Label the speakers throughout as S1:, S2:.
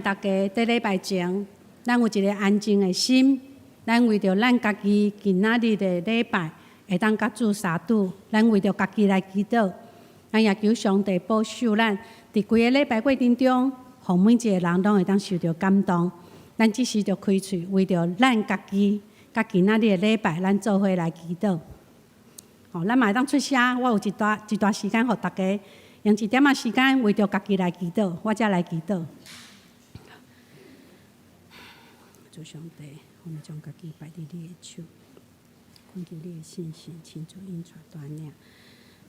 S1: 大家在礼拜前，咱有一个安静的心，咱为着咱家己今仔日的礼拜，会当甲主相拄，咱为着家己来祈祷，咱也求上帝保守咱，伫规个礼拜过程中，互每一个人拢会当受到感动。咱只是着开喙，为着咱家己，甲今仔日的礼拜，咱做伙来祈祷。咱嘛会当出声，我有一段时间，互大家用一点仔时间，为着家己来祈祷，我才来祈祷。主上帝，我们将家己摆伫你的手，恳求你的信心，亲自引带带领，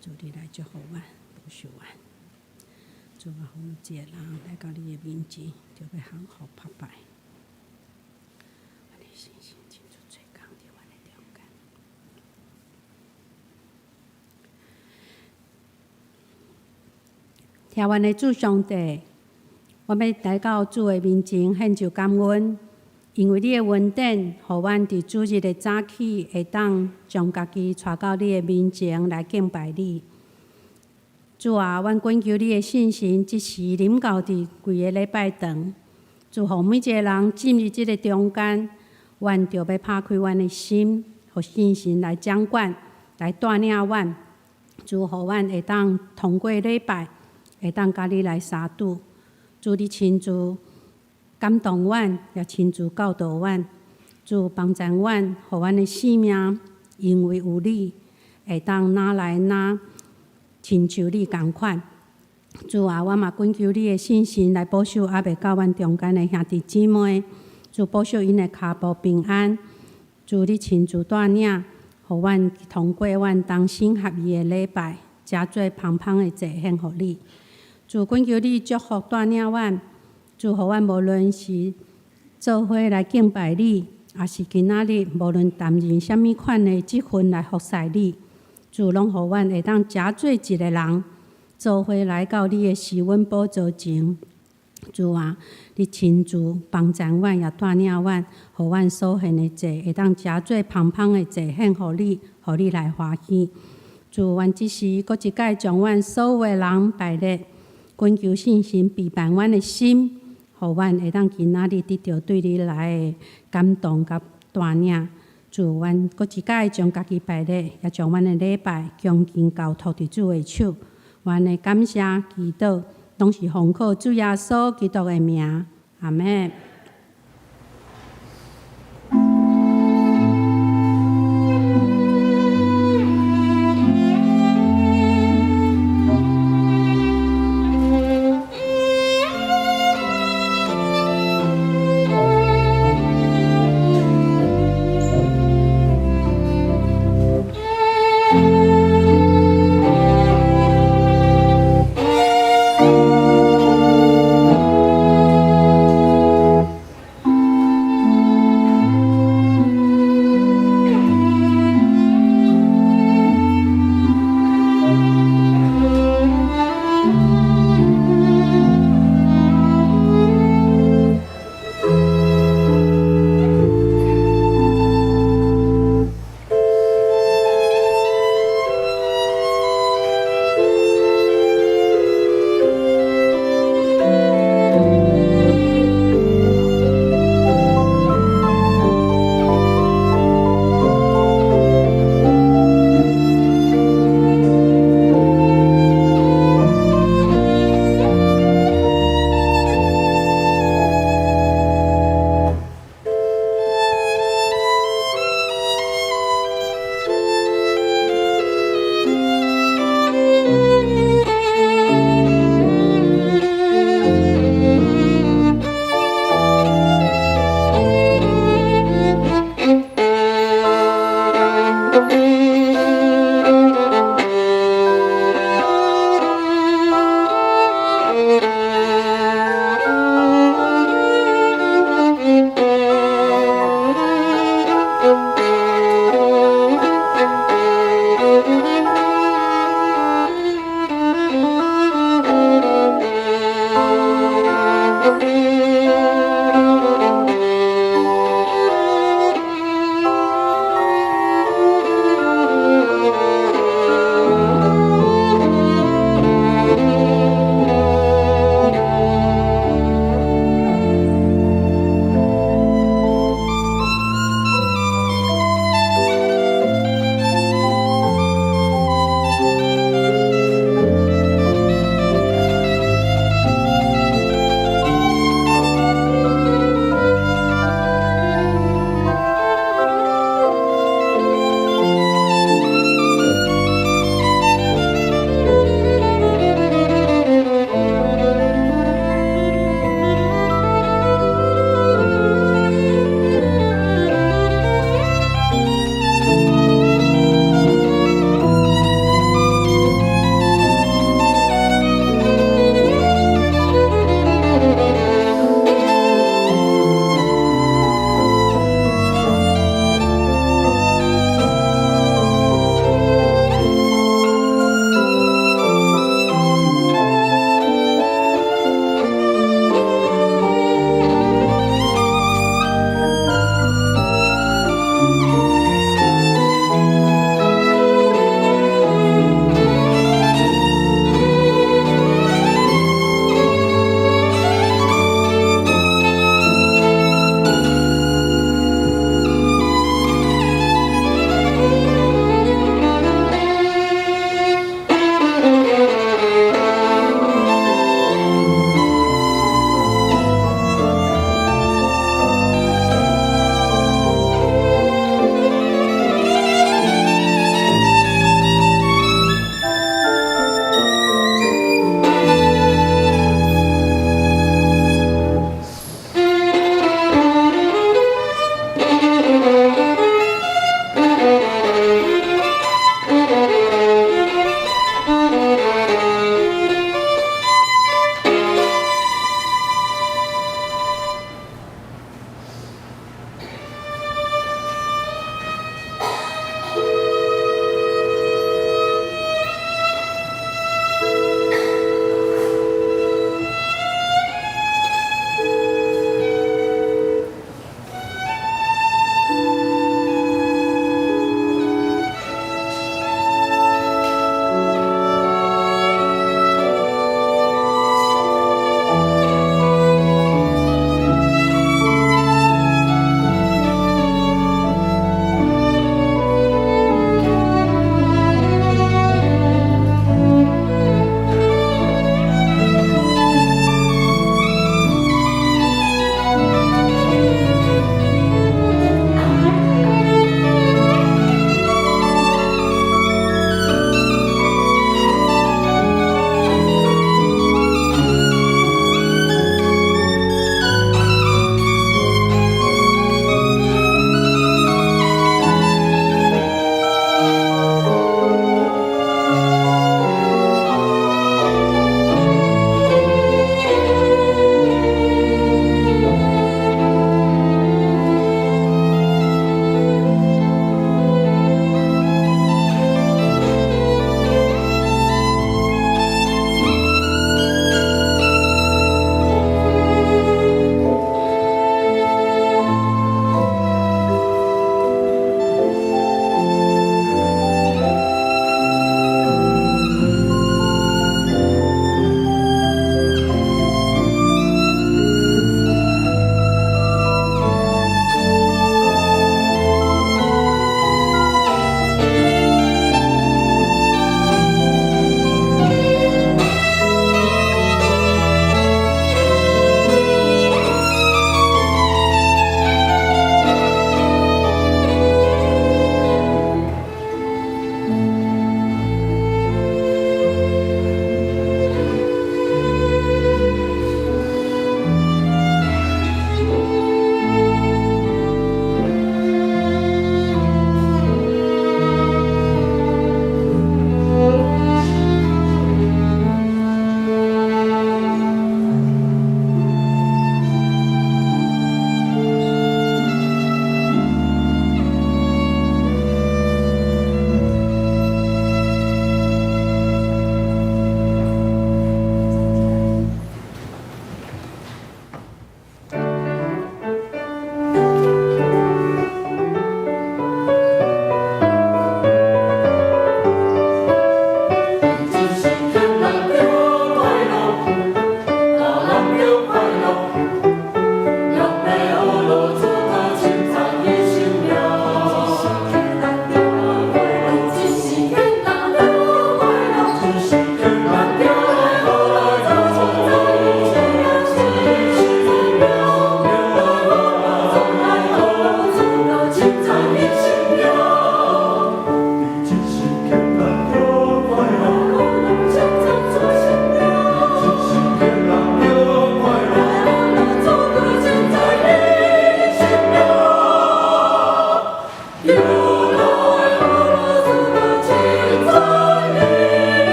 S1: 主你来祝福我，保守我。主啊，我们一个人来到你的面前，就要行好拍拜。我的信心亲自做工伫我的中间。听阮的主上帝，我要来到主的面前，献上感恩。因为你的恩典，互阮伫主日的早起，会当将家己带到你的面前来敬拜你。主啊，阮恳求你的信心，即时临到伫规个礼拜长。主，互每一个人进入即个中间，阮就要拍开阮的心，互信心来掌管，来带领阮。主，互阮会当通过礼拜，会当甲你来相拄。主，你亲自感动阮，也亲自教导阮，主帮助阮，互阮的生命因为有你，会当哪来哪亲像你同款。主啊，我嘛恳求你的信心来保守还未到阮中间的兄弟姊妹，主保守因的脚步平安。主你亲自带领，互阮通过阮同心合意的礼拜，加做芳芳的祭献互你。主恳求你祝福带领阮。主，互阮无论是做伙来敬拜你，也是今仔日无论担任什么款的职分来服侍你，主拢互阮会当加做一个人，做伙来到你的施恩宝座前。主啊，你亲自帮助阮，也带领阮，互阮所献的祭会当加做芳芳的祭献互你，互你来欢喜。主，阮只是搁一摆将阮所有的人摆列，恳求信心陪伴阮的心。互阮会当今仔日得到对你来的感动甲带领，主，阮搁一摆将家己摆咧，也将阮的礼拜恭敬交托伫主的手。阮的感谢祈祷，拢是奉靠主耶稣基督的名，阿门。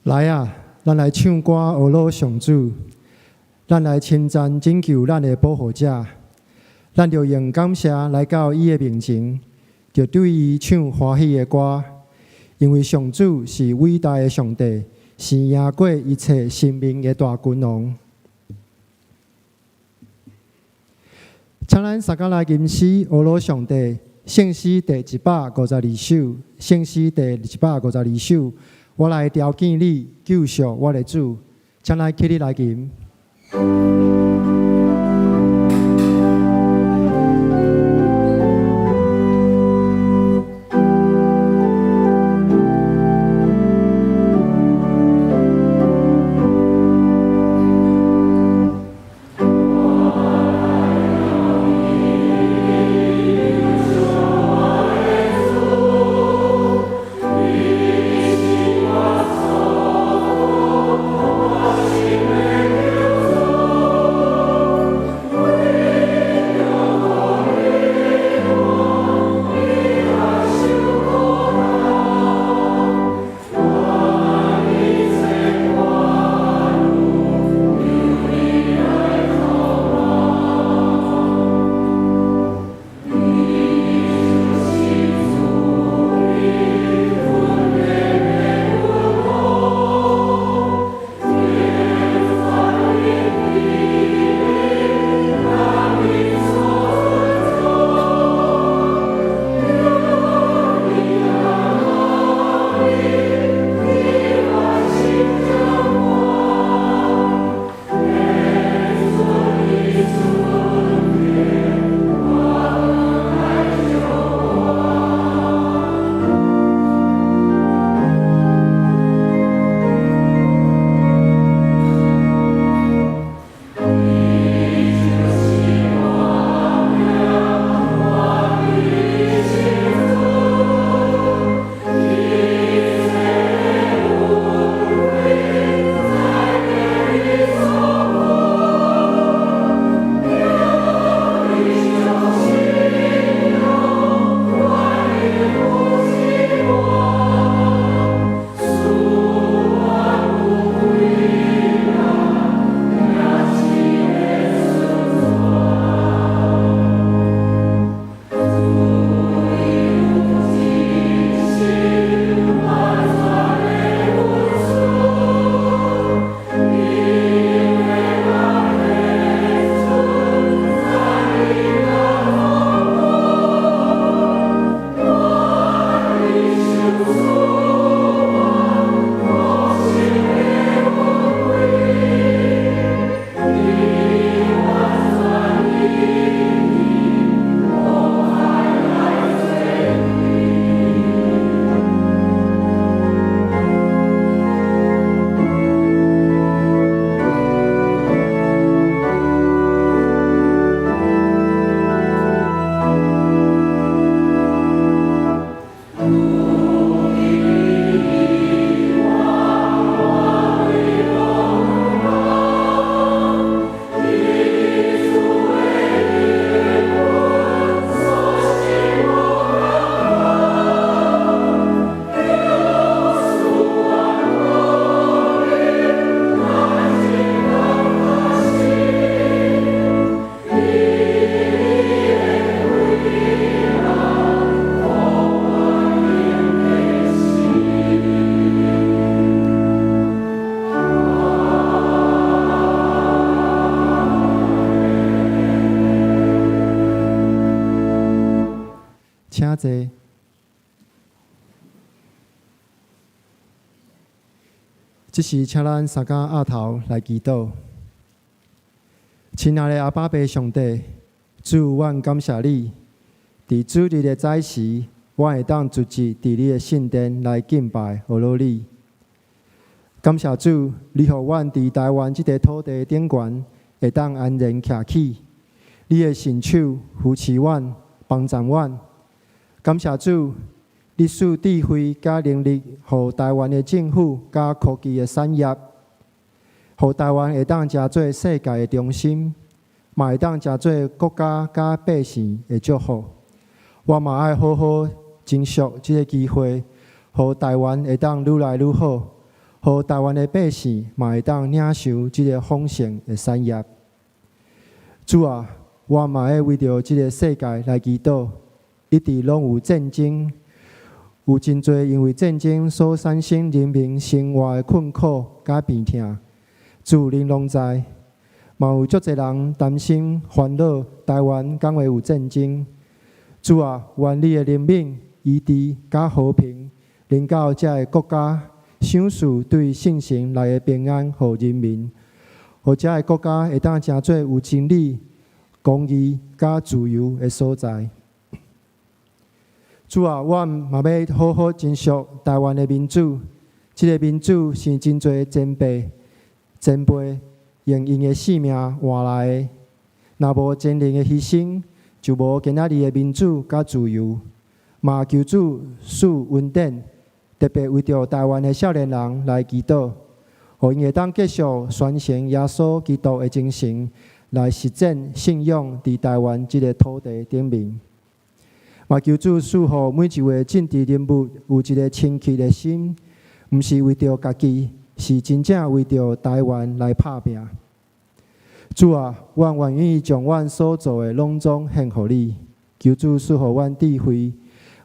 S2: 来啊，咱来唱歌学老上主，咱来称赞拯救咱的保护者，咱就用感谢来到伊的面前，就对伊唱欢喜的歌，因为上主是伟大的上帝，是赢过一切生命的大君王。请咱三个来吟诗学老上帝，圣诗第152首，圣诗第152首。我来调见你，救赎我的主，请咱起立来吟。请坐。这时，请咱三家额头来祈祷。亲爱的阿爸爸上帝，主，阮感谢你，伫主日的早时，我会当聚集伫你的圣殿来敬拜和罗你。感谢主，你予阮伫台湾这个土地顶悬会当安然徛起，你的伸手扶持阮，帮助阮。感谢主，你赐智慧甲能力，予台湾的政府甲科技的产业，予台湾会当成做世界的中心，嘛会当成做国家甲百姓的祝福。我嘛爱好好珍惜这个机会，予台湾会当愈来愈好，互台湾的百姓嘛会当领受即个丰盛的产业。主啊，我嘛会为着即个世界来祈祷，一直拢有战争，有真侪因为战争所产生人民生活的困苦甲病痛，主您拢知。嘛有足侪人担心烦恼，台湾敢会有战争。主啊，愿你的怜悯、医治甲和平，临到这个国家，享受对圣神来的平安和人民，互这个国家会当成做有真理、公义甲自由的所在。主啊，我嘛要好好珍惜台湾的民主，这个民主是真侪前辈用因的性命换来的，若无真人的牺牲，就无今仔日的民主甲自由。嘛求主赐稳定，特别为着台湾的少年人来祈祷，互因会当继续传承耶稣基督的精神，来实践信仰伫台湾这个土地顶面。嘛求主赐予每一位政治人物有一个清洁的心，毋是为着家己，是真正为着台湾来拍拼。主啊，阮愿意将阮所做的拢总献互你，求主赐予阮智慧，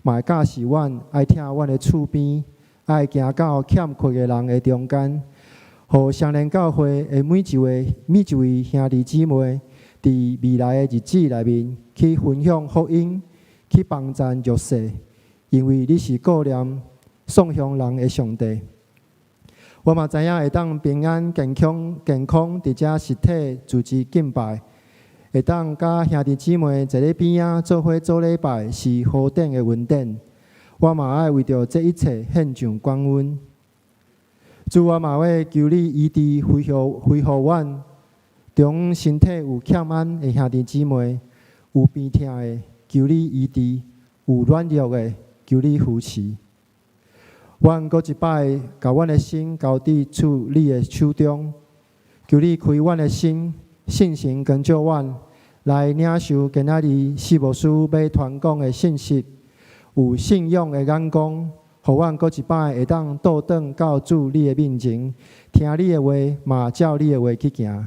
S2: 嘛会教示阮爱听阮的厝边，爱行到欠缺的人的中间，互相连教会的每一位兄弟姊妹，伫未来的日子内面去分享福音，去帮助弱势，因为你是顾念送向人的上帝。我嘛知影会当平安健康伫遮实体组织敬拜，会当甲兄弟姊妹坐咧边仔做伙做礼拜，是何等的稳定。我嘛爱为着这一切献上感恩。主，我嘛要求你医治恢复阮中身体有欠安的兄弟姊妹，有病痛的求你医治，有软弱的求你扶持。阮搁一摆甲阮的心交伫处你的手中，求你开阮的心，信心跟着阮来领受今仔日四牧师要传讲的信息，有信仰的眼光，互阮搁一摆会当倒转到主你的面前，听你的话，嘛照你的话去行。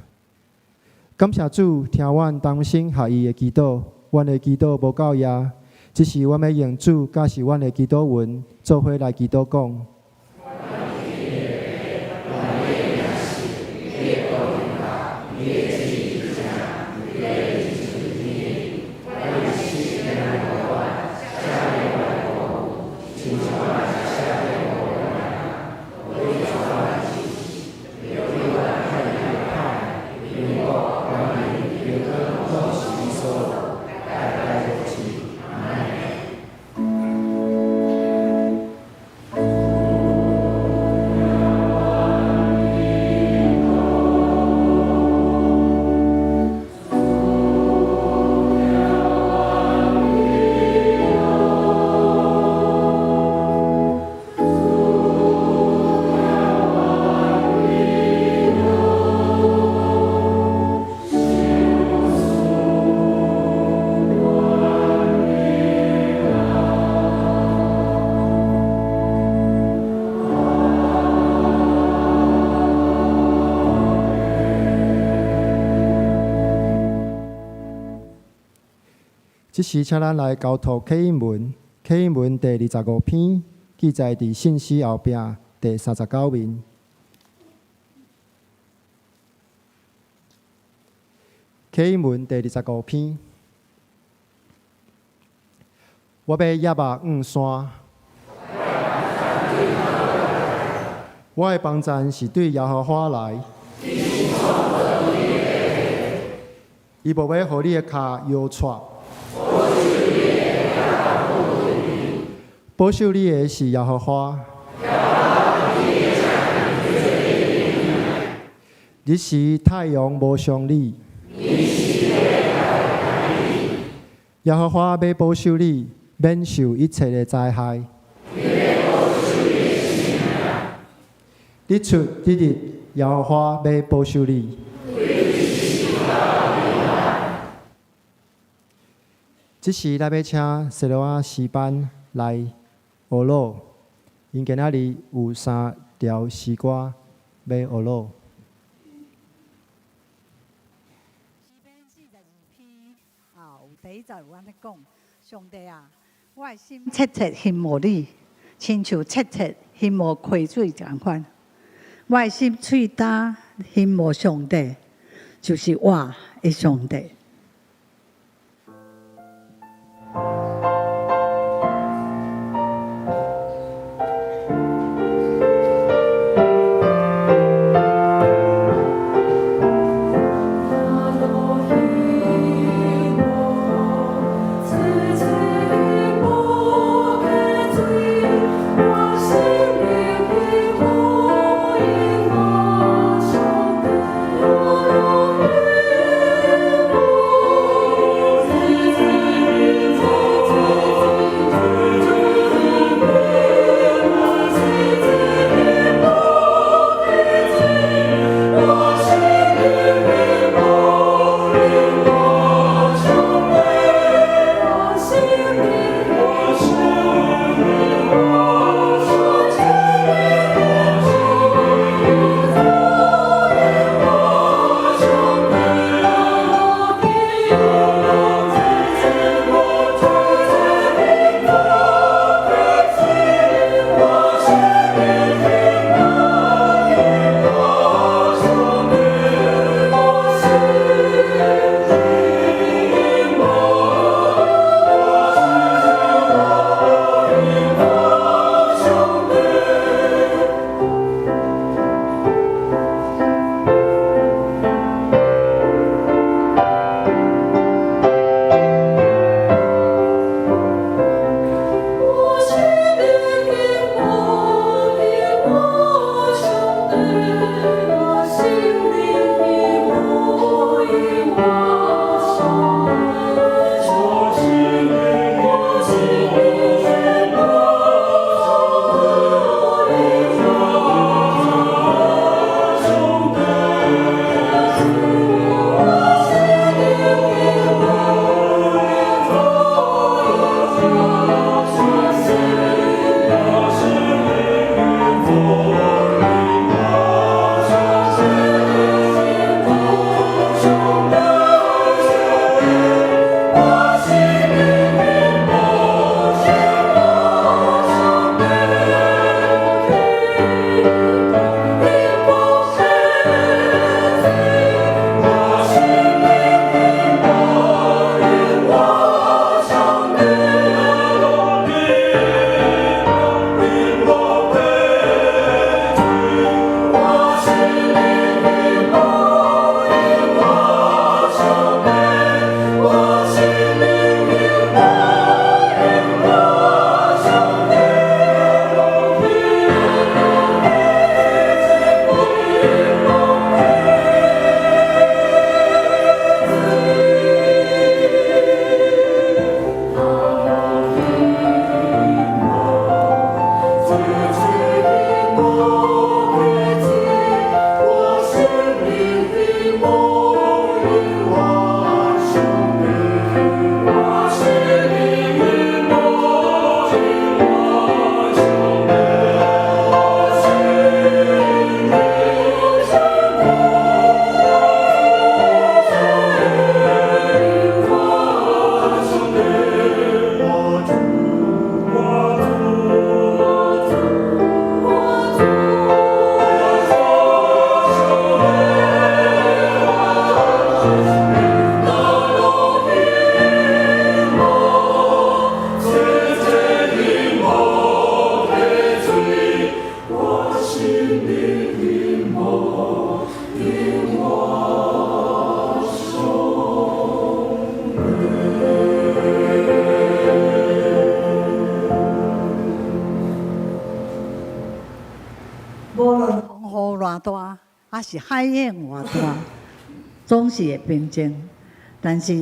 S2: 感谢主，听阮同心合意的祈祷，阮的祈祷无够野。只是阮要用主，甲是阮的祈祷文，做伙来祈祷讲。这时，请咱来交托启应文，启应文第25篇，记载伫信息后壁第39面。启应文第25篇，我要压目望山，我的帮助是对耶和华来，伊无要互你的脚摇掣。保守你的是耶和华，日时太阳无伤你，耶和华要保守你，免受一切的灾害。你出你入，耶和华要保守你。这时，咱要请塞罗亚诗班来学老，因今仔日有3调诗歌要学路。
S3: 第一就有安尼讲，上帝啊，我的心切切羡慕你，亲像切切羡慕溪水同款。我的心喙焦羡慕上帝，就是我的上帝。大，还是海燕偌大，总是会平静。但是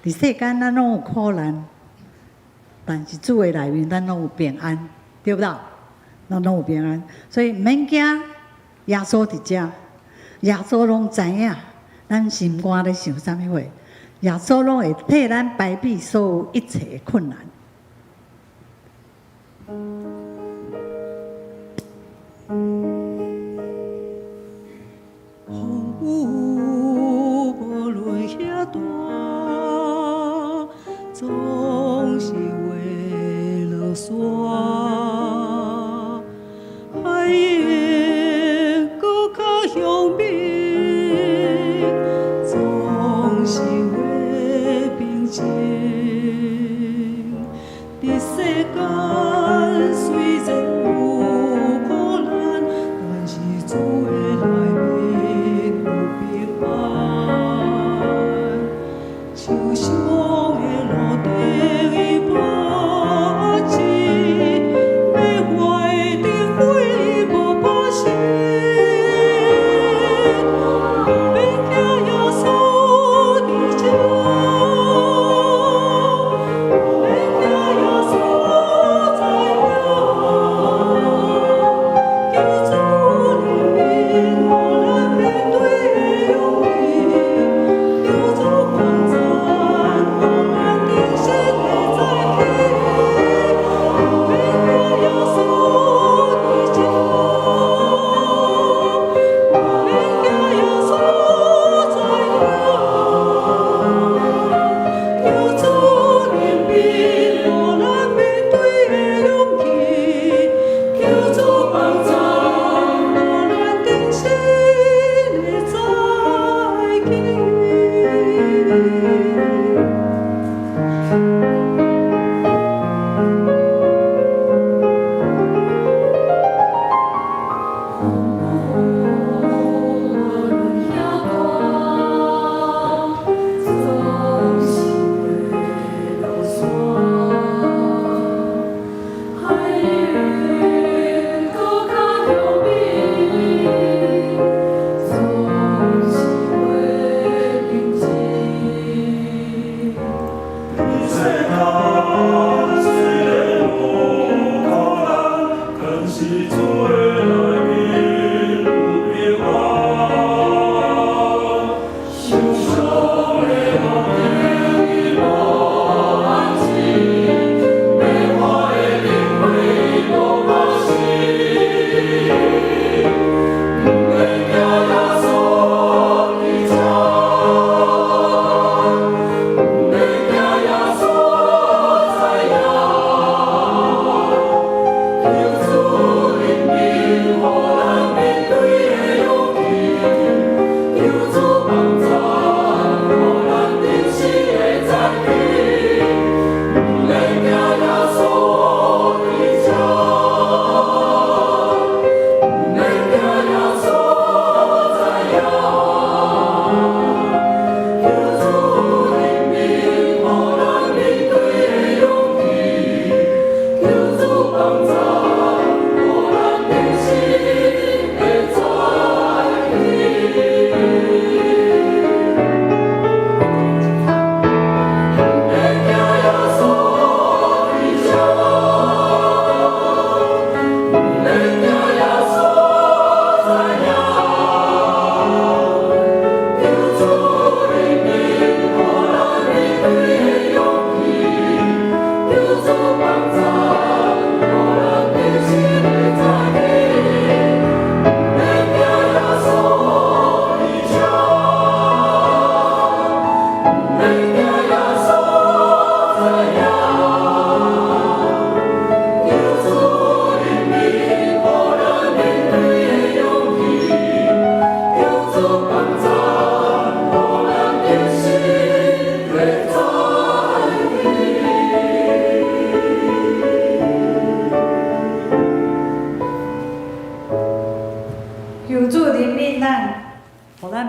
S3: 伫世间，咱拢有苦难，但是主的内面，咱拢有平安，对不对？咱拢有平安，所以毋免惊，耶稣伫遮，耶稣拢知影咱心肝咧想啥物货，耶稣拢会替咱排避所有一切的困难。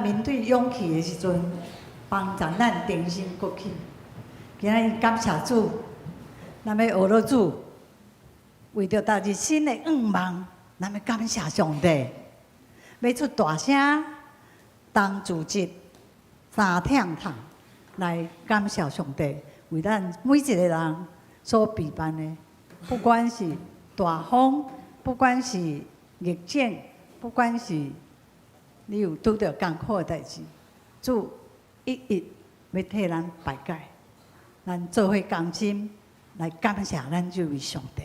S3: 面对勇气的时阵，帮助咱定心过去。今仔日感谢主，咱要学了主，为着逐日新的愿望，咱要感谢上帝，要出大声，当组织3天堂来感谢上帝，为咱每一个人所备办的，不管是大风，不管是逆境，不管是你有拄到艰苦的代志，主一一要替咱排解，咱做伙同心来感谢咱这位上帝。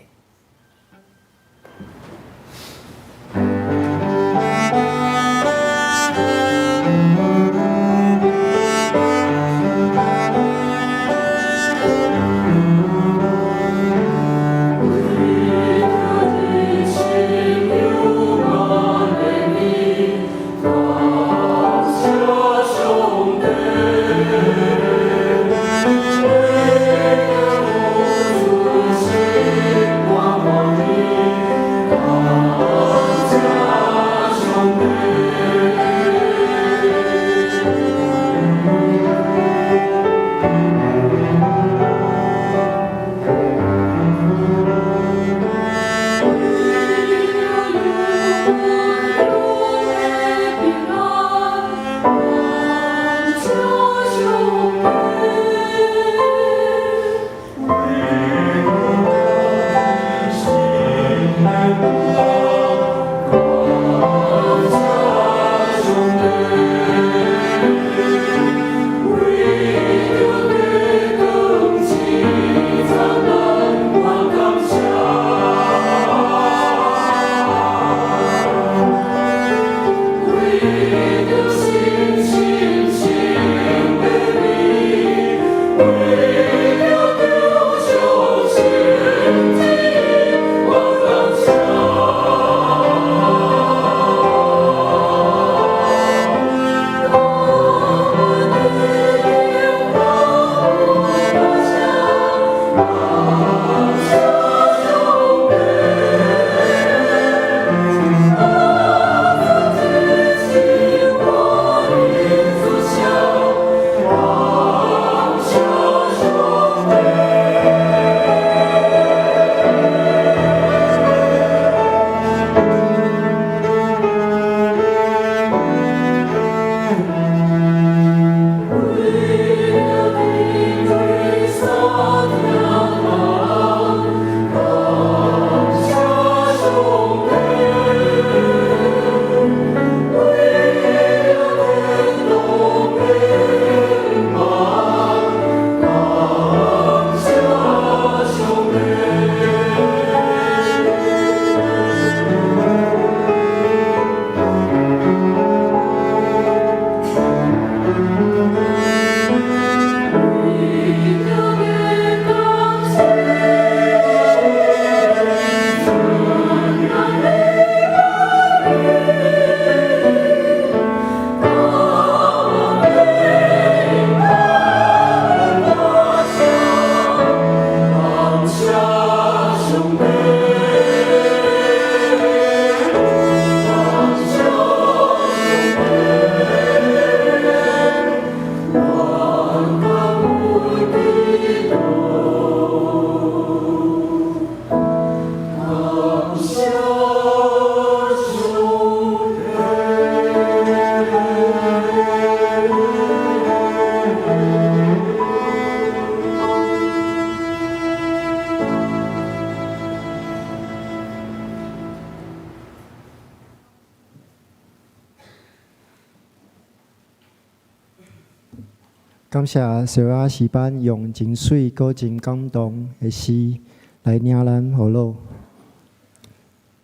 S2: 感谢小雅诗班用真水、搁真感动的诗来领咱福乐。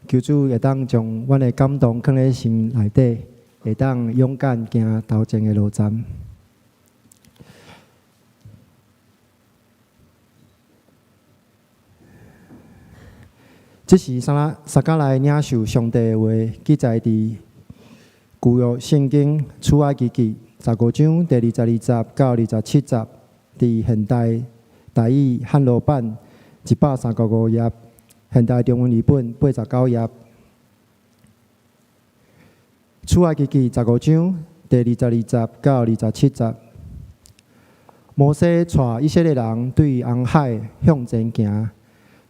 S2: 求主会当将阮的感动放在心内底，会当勇敢行头前的路站。这是三甲来领受上帝的话，记载伫旧约圣经出埃及记15章第22节到27节，伫现代台语汉罗版135页，现代中文译本89页。出埃及记15章第22节到27节，摩西带以色列人对红海向前行，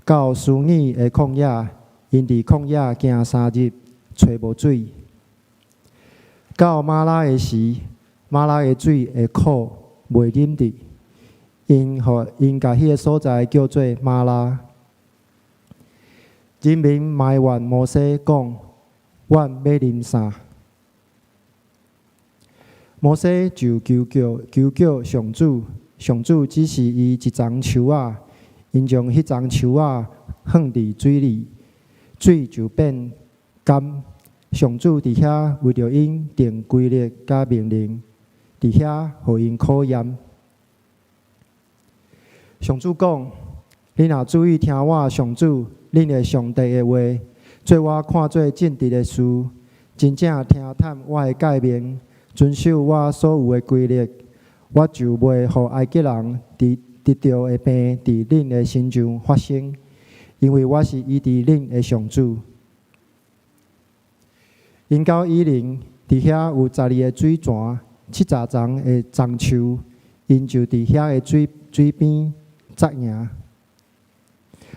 S2: 到苏尔的旷野，因伫旷野行3日，找无水。到马拉的时，马拉的水会苦，袂啉得，因甲迄个所在叫做马拉。人民埋怨摩西讲：“阮要啉啥？”摩西就求叫上主，上主指示伊一丛树仔，因将迄丛树仔放伫水里，水就变甘。上主伫遐为着因定规律甲命令，伫遐互因考验。上主讲：“你若注意听我上主恁的上帝的话，做我看做正直的事，真正听探我的诫命，遵守我所有的规律，我就袂互埃及人得到的病伫恁的身上发生，因为我是医治恁的上主。”因到以琳，伫遐有12个水泉，70丛的樟树，因就伫遐的水边扎营。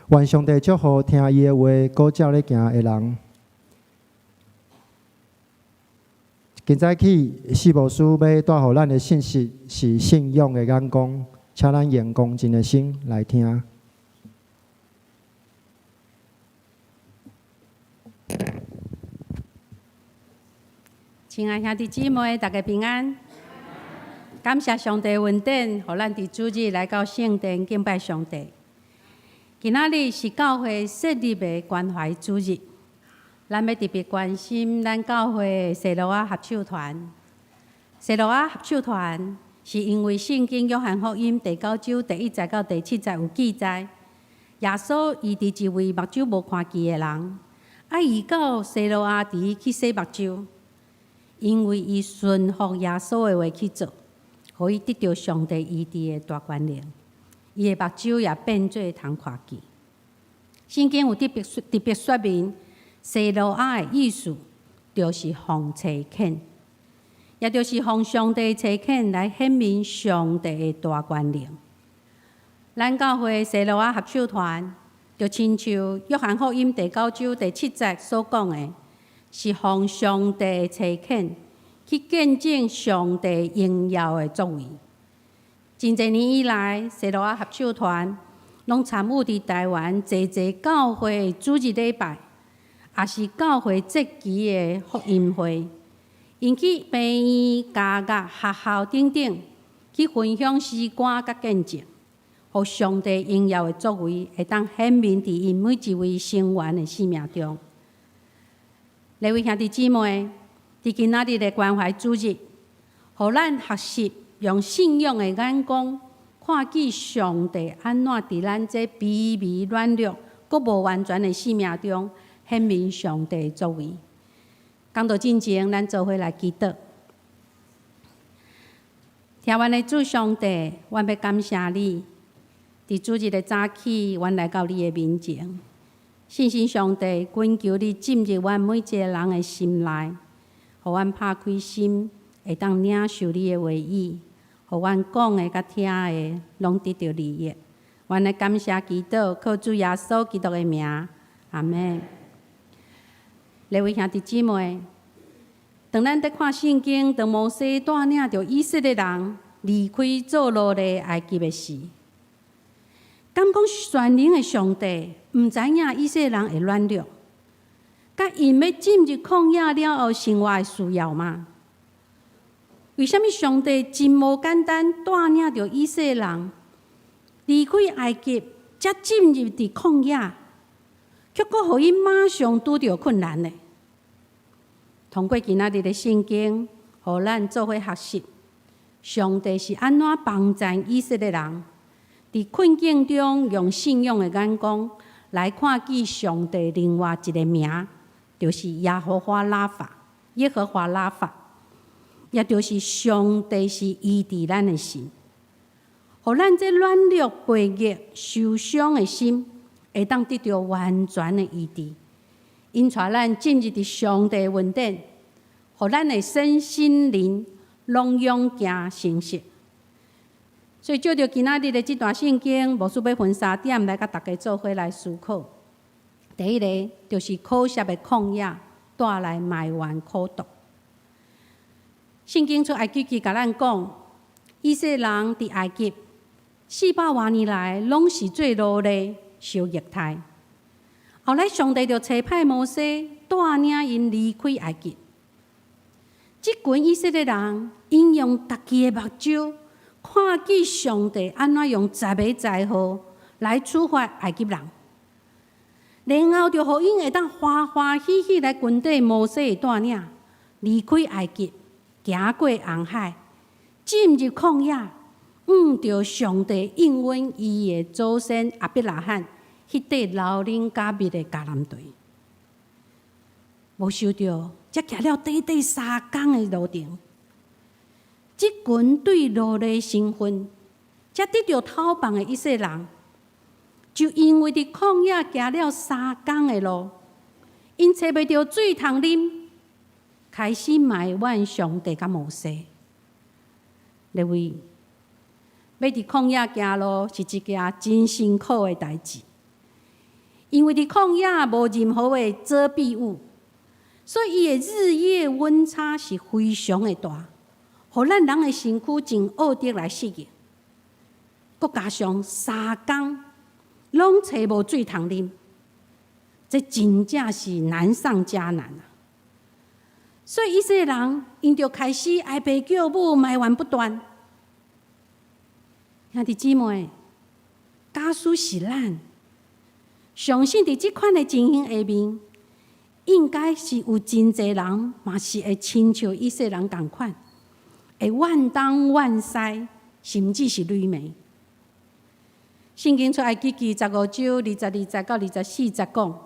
S2: 愿上帝祝福听伊的话，果照咧行的人。今早起，四牧师要带予咱的信息是信仰的眼光，请咱用恭敬的心来听。
S1: 亲爱兄弟姊妹，大家平安！感谢上帝恩典，互咱伫主日来到圣殿敬拜上帝。今仔日是教会设立的关怀主日，咱要特别关心咱教会的西罗亚合唱团。西罗亚合唱团是因为圣经约翰福音第9章第1节到第7节有记载，耶稣医治一位目睭无看见的人，移到西罗亚池去洗目睭，因为伊顺服耶稣的话去做，可以得到上帝医治的大权能，伊的目睭也变做通看见。圣经有特别说明，西罗亚的意思就是奉差遣，也就是奉上帝差遣来显明上帝的大权能。咱教会西罗亚合唱团就亲像约翰福音第9章第7节所讲的，是奉上帝差遣去见证上帝荣耀的作为。真侪年以来，西罗亚合唱团拢参与伫台湾侪教会主日礼拜，也是教会节期的福音会，因去病院、家乐、学校等等去分享诗歌甲见证，互上帝荣耀的作为会当显明伫因每一位成员的生命中。各位兄弟姊妹，伫今仔日的关怀主日，互咱学习用信仰的眼光，看见上帝安怎伫咱这卑微软弱、阁无完全的生命中显明上帝的作为。讲到进前，咱做伙来祈祷。听阮的主上帝，阮要感谢你，伫主日的早起，阮来到你的面前，信心上帝，恳求你进入阮每一个人的心内，互阮拍开心，会当领受你的话语，互阮讲的甲听的，拢得到利益。阮来感谢祈祷，靠主耶稣基督的名，阿门。各位兄弟姊妹，当咱在看圣经，当摩西带领着以色列人离开做奴隶埃及的时，敢讲全能的上帝毋知影以色列人会软弱，甲因要进入旷野了后生活的需要吗？为什么上帝真无简单带领着以色列人离开埃及，才进入伫旷野？却阁互伊马上拄着困难呢？通过今仔日的圣经，互咱做伙学习，上帝是安怎帮助以色列人，伫困境中用信仰的眼光来看见上帝另外一个名，就是耶和华拉法，耶和华拉法，也就是上帝是医治咱的神，互咱这软弱、悖逆、受伤的心，会当得到完全的医治，因带咱进入伫上帝的恩典，互咱的身心灵拢勇行成熟。所以，照着今仔日的这段圣经，牧师要分3点来甲大家做伙来思考。第一个就是可惜的旷野带来埋怨苦毒。圣经出埃及记甲咱讲，以色列人伫埃及400多年来，拢是做奴隶、受虐待。后来上帝就差派摩西带领因离开埃及。即群以色列人因用家己的目睭，看见上帝安怎用10个灾祸来处罚埃及人，然后就互因会当欢欢喜喜来跟着摩西的带领，离开埃及，行过红海，进入旷野，着上帝应允伊的祖先亚伯拉罕迄块老人加密的迦南地。无想到，才行了短短3天的路程，即群对奴隶身份，才得到讨棒的以色列人，就因为伫旷野行了3天的路，因找袂到水通啉，开始埋怨上帝甲摩西。各位，要伫旷野行路是一件真辛苦的代志，因为伫旷野无任何的遮蔽物。所以，伊的日夜温差是非常的大，互咱人的身躯真恶得来适应。佮加上3天拢找无水通啉，这真正是难上加难啊！所以，以色列人因就开始哀爸叫母，埋怨不断。兄弟姊妹，假使是咱，相信伫即款的情形下面，应该是有真侪人嘛是会亲像以色列人同款，会万东万西，甚至是雷鸣。圣经出埃及记15章22节到24节讲，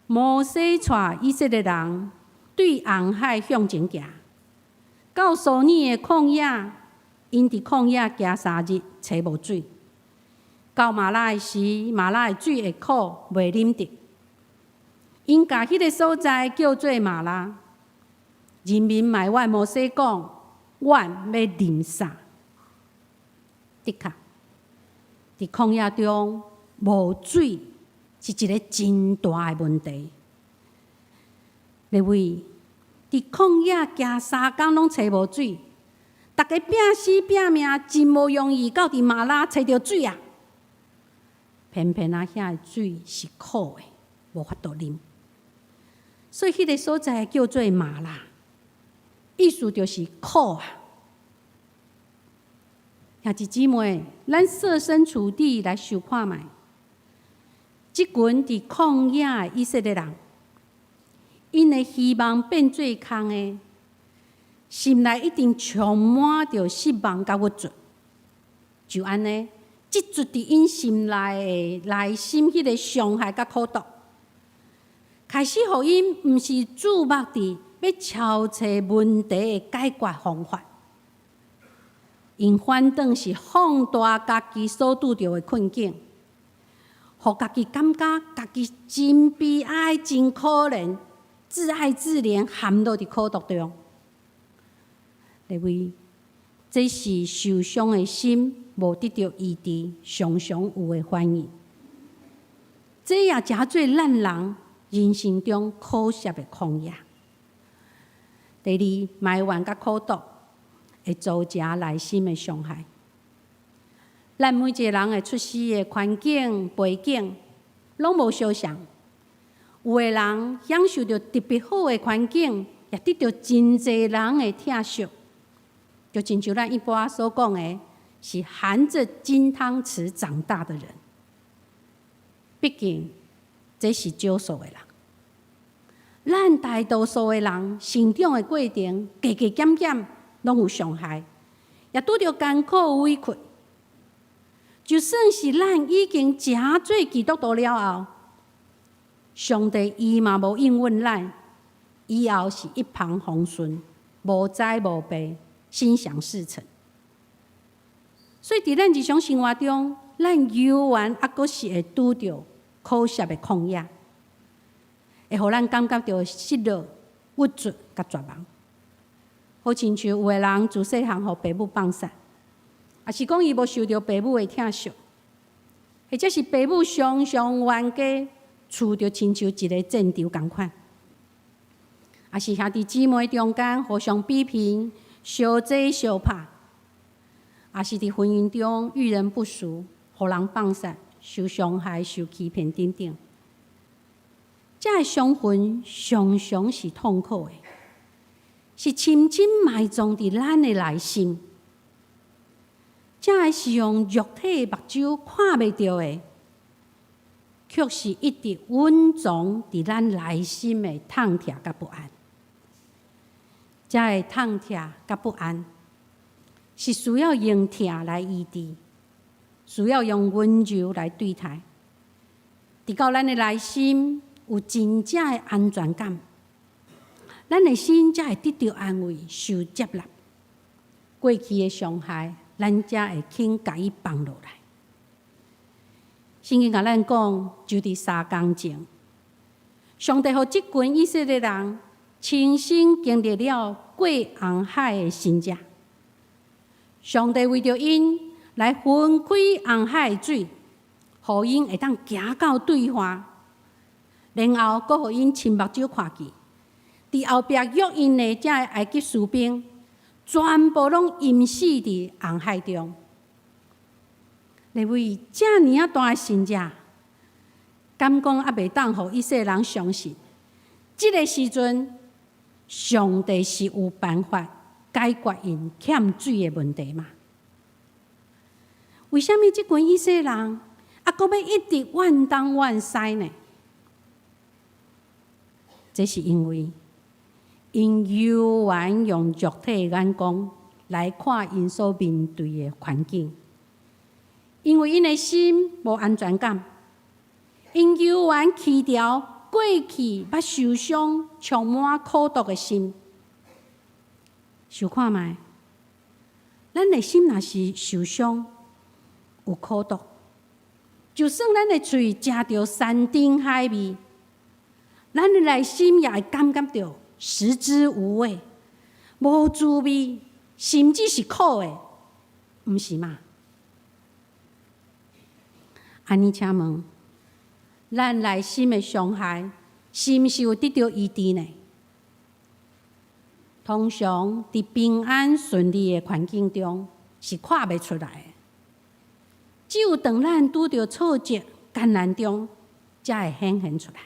S1: 摩西带以色列人对红海向前行，到苏尼的旷野，因伫旷野行3日，找无水。到马拉的时，马拉的水会苦，袂啉得。因甲迄个所在叫做马拉。人民埋怨摩西讲：“阮要啉啥？”的确，伫旷野中无水是一个真大的问题。另外，伫旷野行3天拢找无水，大家拼死拼命，真无容易到伫马拉找着水啊！偏偏遐的水是苦的，无法度啉，所以迄个所在叫做马拉，意思就是苦啊。兄弟姊妹，咱设身处地来想看觅，即群伫旷野的以色列人，因的希望变做空的，心内一定充满着失望甲郁卒。就安尼，即卒伫因心内的内心迄个伤害甲苦毒，开始互因毋是注目伫要超找问题的解决方法，因反倒是放大家己所拄着的困境，互家己感觉家己真悲哀、真可怜，自爱自怜，陷落伫苦毒中。认为这是受伤的心无得到医治常常有的反应。这也诚做咱人人生中可惜的旷野。第二，埋怨甲苦毒会造成内心的伤害。咱每一个人的出世的环境背景拢无相像，有的人享受着特别好的环境，也得到真侪人的疼惜，就亲像咱一般所讲的，是含着金汤匙长大的人。毕竟，这是少数的人。咱大多数的人成长的过程，加加减减拢有伤害，也拄着艰苦有委屈。就算是咱已经诚做基督徒了后，上帝伊嘛无应允咱，以后是一帆风顺，无灾无病，心想事成。所以伫咱日常生活中，咱犹原还阁是会拄着可惜的旷野，会互咱感觉到失落、郁卒甲绝望。好亲像有的人自细汉互爸母放散，也是讲伊无受到爸母的疼惜，或者是爸母常常冤家，处着亲像一个战场共款。也是兄弟姊妹中间互相比拼、相争相拍，也是伫婚姻中遇人不淑、互人放散、受伤害、受欺骗等等。这个伤痕常常是痛苦的，是深深埋葬伫咱的内心。这个是用肉体的目睭看袂到的，却是一直温藏伫咱内心的痛痛甲不安。这个痛痛甲不安，是需要用痛来医治，需要用温柔来对待。直到咱的内心有真正的安全感，咱的心才会得到安慰、受接纳。过去的伤害，咱才会肯甲伊放落来。圣经甲咱讲，就伫3天前，上帝互即群以色列人亲身经历了过红海的神迹。上帝为着因来分开红海的水，互因会当行到对岸，然后阁互因亲目睭看见，伫后壁约因的这埃及士兵，全部拢淹死伫红海中。认为遮尔大的神迹，敢讲也袂当互以色列人相信，即个时阵，上帝是有办法解决因欠水的问题吗？为什么即群以色列人还阁要一直怨东怨西呢？这是因为因犹原用肉体的眼光来看因所面对的环境，因为因的心无安全感，因犹原弃掉过去捌受伤、充满苦毒的心。想看觅，咱的心若是受伤、有苦毒，就算咱的嘴食着山珍海味，咱的内心也会感觉到食之无味、无滋味，甚至是苦的，毋是吗？安尼，请问，咱内心的伤害是毋是有得到医治呢？通常伫平安顺利的环境中是看袂出来的，只有当咱拄着挫折、艰难中，才会显现出来。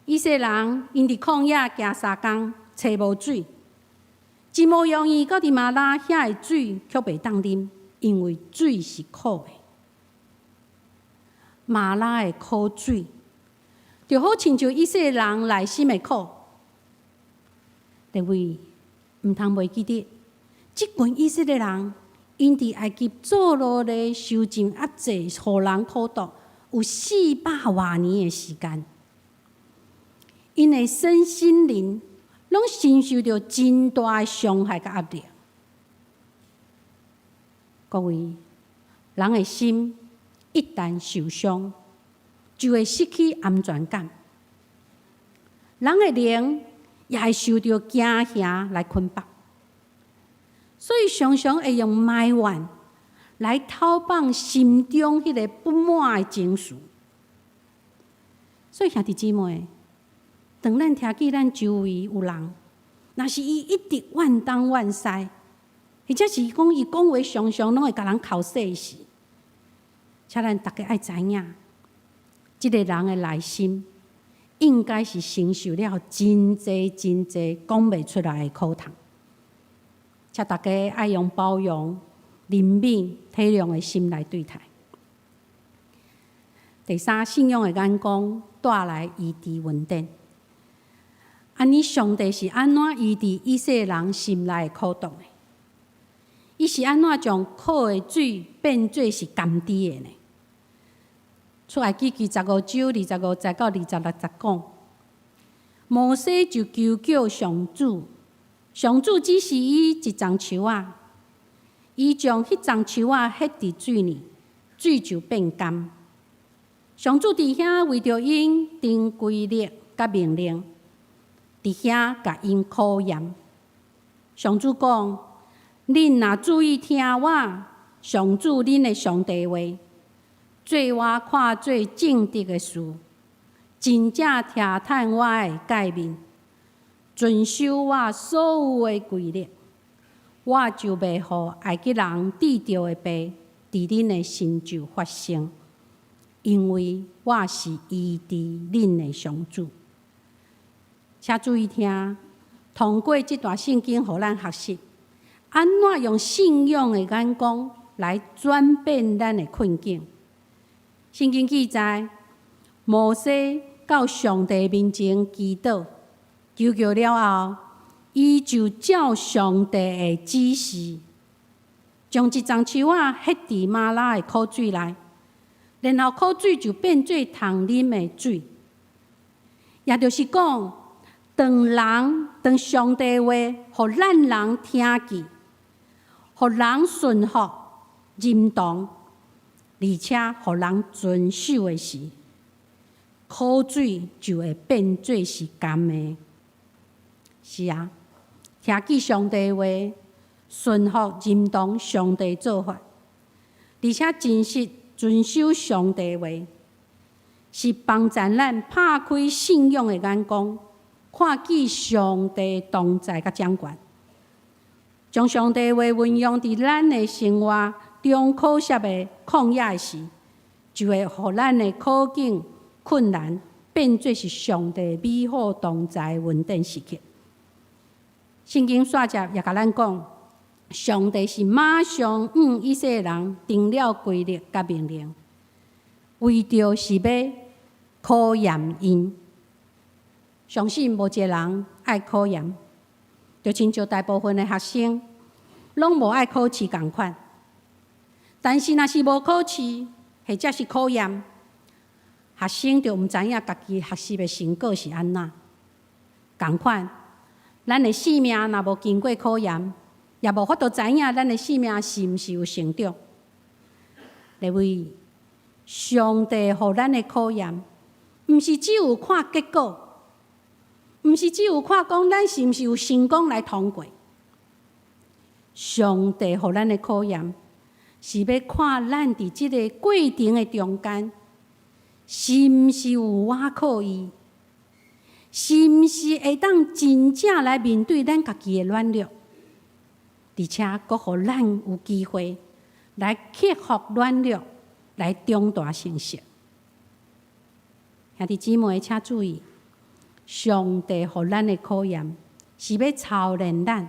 S1: 以色列人因伫旷野行3工，找无水，真无容易到伫马拉遐的水却袂当啉，因为水是苦的。马拉的苦水，就好亲像以色列人内心的苦。各位，毋通袂记得，即群以色列人因伫埃及做奴隶受尽压制，互人苦毒，有400多年的时间。因的身心灵拢承受着真大的伤害甲压力。各位，人的心一旦受伤，就会失去安全感。人的灵也会受到惊吓来捆绑，所以常常会用埋怨来投放心中迄个不满的情绪。所以兄弟姊妹，当咱听见咱周围有人，若是伊一直怨东怨西，或者是讲伊讲话常常拢会甲人口说死，请咱大家爱知影，即个人的内心应该是承受了真济讲袂出来的苦痛，请大家爱用包容、怜悯、体谅的心来对待。第三，信仰的眼光带来医治稳定。安尼，上帝是安怎医治以色列人心内的苦毒的？伊是安怎将苦的水变做是甘甜的呢？出埃及记15章25节到26节讲，摩西就求救上主，上主指示伊一丛树仔，伊将迄丛树仔ฮ็伫水里，水就变甘。上主伫遐为着因定规律甲命令，伫遐甲因考验。上主讲：恁若注意听我，上主恁的上帝话，做我看做正直的事，真正听探我的诫命，遵守我所有的规律，我就袂互埃及人得着的病伫恁的身上发生，因为我是医治恁的上主。请注意听，通过这段圣经，互咱学习安怎用信仰的眼光来转变咱的困境。圣经记载，摩西到上帝面前祈祷，求救了后，伊就照上帝的指示，将一丛树仔ฮ็伫马拉的苦水内，然后苦水就变做通啉的水。也就是讲，当上帝话，互咱人听见，互人顺服、认同，而且互人遵守的时，苦水就会变做是甘的。是啊，听见上帝话，顺服认同上帝做法，而且真实遵守上帝话，是帮助咱拍开信仰的眼光，看见上帝同在甲掌权，将上帝话运用伫咱的生活中考验的旷野时，就会互咱的苦境困难变做是上帝美好同在稳定时刻。圣经续接也甲咱讲，上帝是马上以色列人定了规律甲命令，为着是要考验因。相信无一个人爱考验，就亲像大部分的学生拢无爱考试共款。但是若是无考试，或者是考验，学生就毋知影家己学习的成果是安怎。共款，咱的生命若无经过考验，也无法度知影咱的生命是毋是有成长。因为上帝予咱的考验，毋是只有看结果，毋是只有看讲咱是毋是有成功来通过。上帝予咱的考验，是要看咱伫即个过程的中间，是毋是有瓦靠伊，是毋是会当真正来面对咱家己的软弱，而且佫予咱有机会来克服软弱，来长大成熟。兄弟姊妹，请注意，上帝予咱的考验，是要操练咱，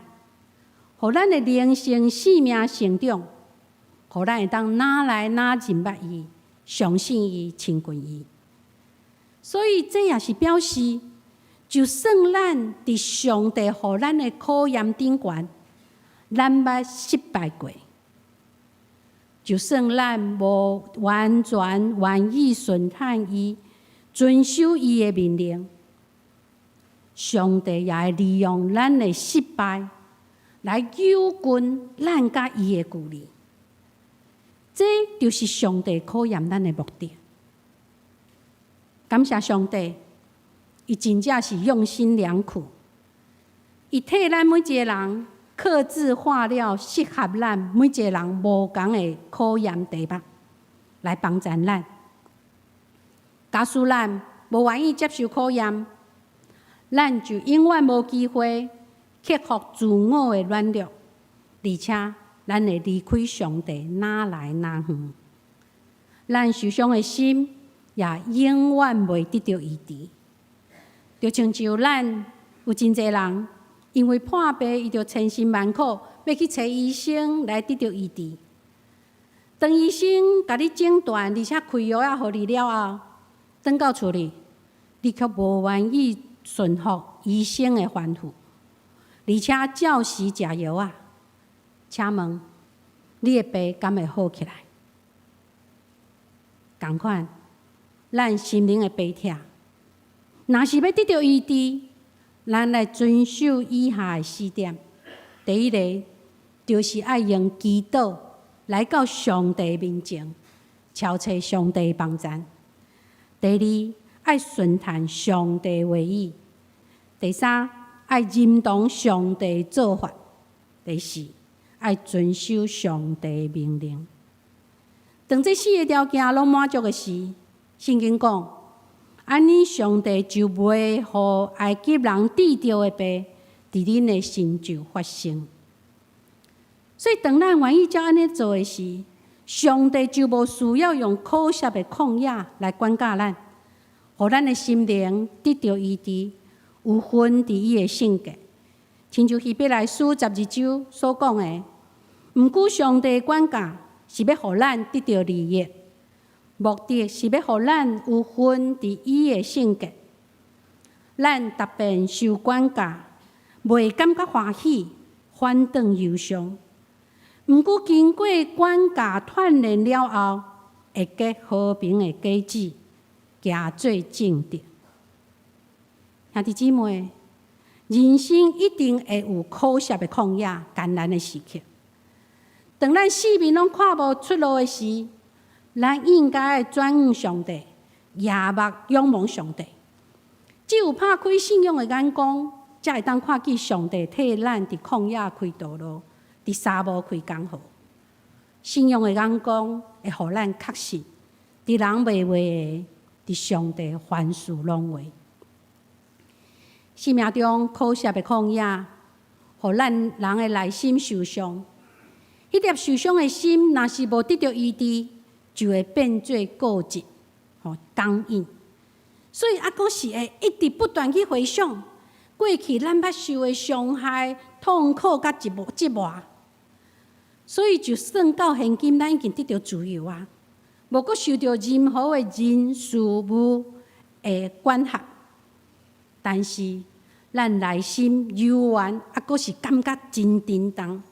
S1: 予咱的灵性生命成长，予咱会当哪来哪认捌伊，相信伊，亲近伊。所以这也是表示，就算咱伫上帝予咱的考验顶悬，咱捌失败过，就算咱无完全愿意顺探伊，遵守伊的命令，上帝也会利用咱的失败来纠近咱甲伊的距离。这就是上帝考验咱的目的。感谢上帝，伊真正是用心良苦，伊替咱每一个人客制化了适合咱每一个人无同的考验题目，来帮助咱。假使咱无愿意接受考验，咱就永远无机会克服自我的软弱，而且咱会离开上帝哪来哪远。咱受伤的心也永远袂得到医治。就亲像咱有真侪人因为破病，伊就千辛万苦要去找医生来得到医治。当医生甲你诊断，而且开药啊，互你了后，转到厝里，你却无愿意顺服医生的吩咐，而且照时食药啊。请问，你的病敢会好起来？同款，咱心灵的病痛，若是要得到医治，咱来遵守以下的4点。第一个，就是爱用祈祷来到上帝面前，求找上帝帮助。第二，爱顺探上帝话语。第三，爱认同上帝做法。第四，爱遵守上帝命令。当这4个条件拢满足的时，圣经讲，安尼上帝就袂予埃及人治着的病伫恁的身上发生。所以，当咱愿意照安尼做的时，上帝就无需要用苦涩的旷野来管教咱，互咱的心灵得到医治，有份伫伊的性格。亲像希伯来书12章所讲的，毋过上帝管教是要互咱得到利益，目的是要互咱有份伫伊的性格。咱特别受管教，袂感觉欢喜，反倒忧伤。毋过经过管教锻炼了后，会结和平的果子，行做正直。兄弟姊妹，人生一定会有苦涩的旷野、艰难的时刻。当咱四面拢看无出路的时，咱应该转向上帝，夜目仰望上帝。只有拍开信仰的眼光，才会当看见上帝替咱伫旷野开道路，伫沙漠开江河。信仰的眼光会互咱确信，伫人袂话的，伫上帝凡事拢话。生命中苦涩的旷野，互咱人的内心受伤。迄粒受伤的心，若是无得到医治，就会变做固执、刚硬。所以，还阁是会一直不断去回想过去咱捌受的伤害、痛苦甲折磨。所以，就算到现今，咱已经得到自由啊，无阁受到任何的人事物的管辖，但是咱内心犹原还阁是感觉真沉重。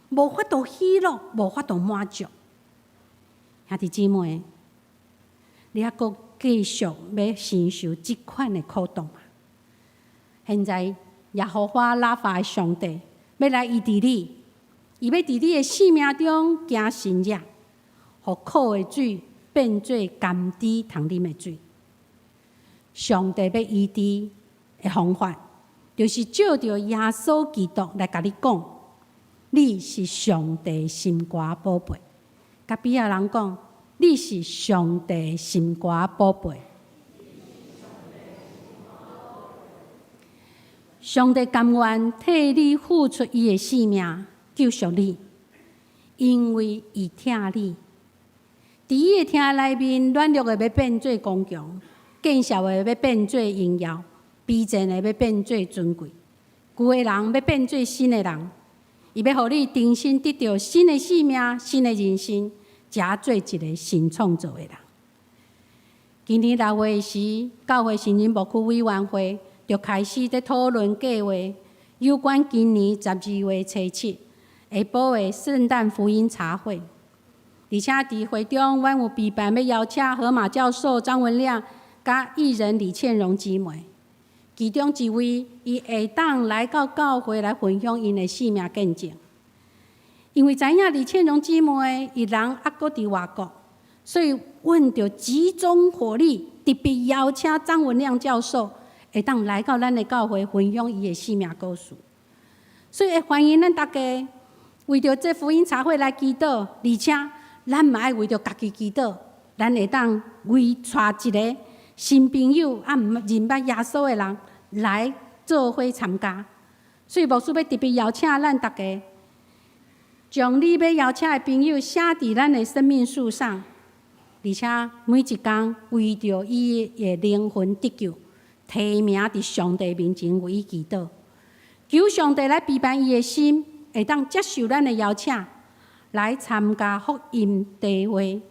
S1: 无法度喜乐，无法度满足。兄弟姊妹，你还阁继续要承受即款的苦痛吗？现在耶和华拉法的上帝要来医治你，伊要伫你的生命中行神迹，互苦的水变做甘甜通啉的水。上帝要医治的方法，就是照着耶稣基督来甲你讲，你是上帝心肝宝贝。甲比仔人讲，你是上帝心肝宝贝。上帝甘愿替你付出伊的性命，救赎你，因为伊疼你。伫伊的疼内面，软弱的要变做刚强，见笑的要变做荣耀，卑贱的要变做尊贵，旧的人要变做新的人。伊要互你重新得到新的生命、新的人生，加做一个新创造的人。今年6月时，教会新人牧区委员会就开始在讨论计划，有关今年12月初7下晡的圣诞福音茶会。而且伫会中，阮有备办要邀请河马教授张文亮甲艺人李倩蓉姊妹，其中一位伊下当来到教会来分享因的生命见证。因为知影李倩蓉姊妹伊人还阁伫外国，所以阮就集中火力，特别邀请张文亮教授会当来到咱的教会分享伊的生命故事。所以会欢迎咱大家为着这福音茶会来祈祷，而且咱嘛爱为着家己祈祷，咱会当为带一个新朋友毋认捌耶稣的人来做伙参加。所以牧师要特别邀请咱大家，将你要邀请的朋友写伫咱的生命树上，而且每一天为着伊的灵魂得救，提名伫上帝面前为伊祈祷，求上帝来陪伴伊的心，会当接受咱的邀请，来参加福音地会，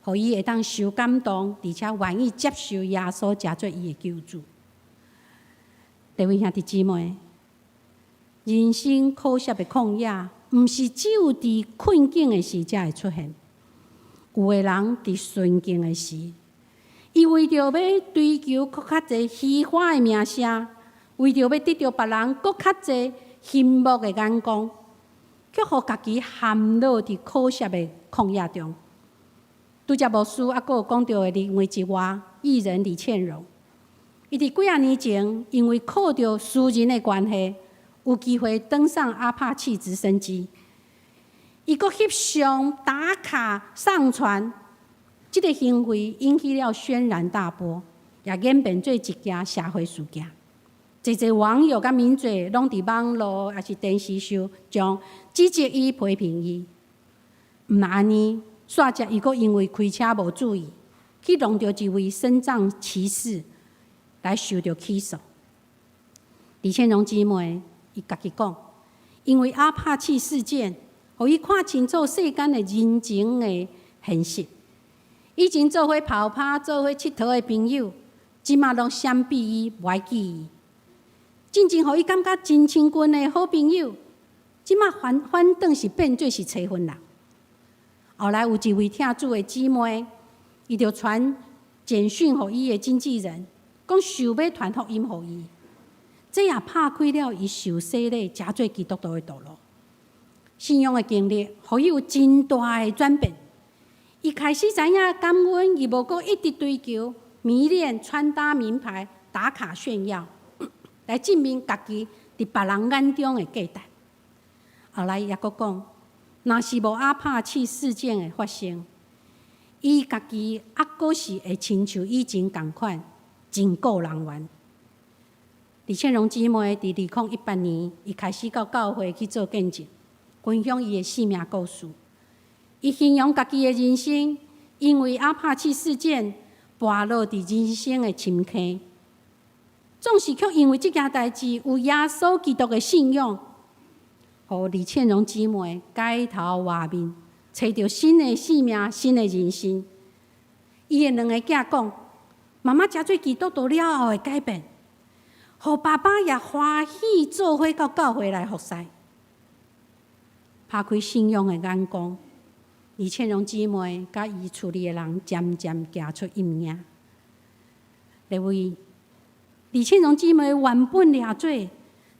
S1: 互伊会当受感动，而且愿意接受耶稣加做伊的救主。各位兄弟姊妹，人生苦涩的旷野，毋是只有伫困境的时才会出现。有的人伫顺境的时，伊为着要追求搁较侪虚华的名声，为着要得到别人搁较侪羡慕的眼光，却互家己陷落伫苦涩的旷野中。拄则牧师还佫有讲到的另外一位艺人李倩蓉，伊伫几年前因为靠着私人的关系，有机会登上阿帕契直升机，伊佫翕相打卡上传，这个行为引起了轩然大波，也演变做一件社会事件。侪网友甲民众拢伫网络也是电视上将指责伊、批评伊。毋但安尼，煞只伊佫因为开车无注意，去弄到一位身障骑士来受到起诉。李倩蓉姊妹伊家己讲，因为阿帕契事件，互伊看清楚世间的人情的现实。以前做伙跑趴、做伙佚佗的朋友，即马拢闪避伊、袂记伊。真正互伊感觉真亲近的好朋友，即马反倒是变做是催婚人。后来有一位听主的姊妹，伊就传简讯互伊的经纪人，讲想要传福音互伊。这也拍开了伊受洗礼、加做基督徒的道路。信仰的经历，互伊有真大的转变。伊开始知影感恩，伊无阁一直追求、迷恋穿搭名牌、打卡炫耀，来证明家己伫别人眼中的价值。后来也阁讲，若是无阿帕契事件的发生，伊家己还阁是会亲像以前同款，真顾人缘。李倩蓉姊妹伫2018年，伊开始到教会去做见证，分享伊的生命故事。伊形容家己的人生，因为阿帕契事件跋落伫人生的深坑，总是却因为这件代志有耶稣基督的信仰，互李倩蓉姊妹改头换面，找到新的生命、新的人生。伊的两个囝讲，妈妈加做基督徒了后的改变，互爸爸也欢喜做伙到教会来服侍。拍开信仰的眼光，李倩蓉姊妹甲伊厝里的人渐渐行出阴影。因为李倩蓉姊妹原本掠做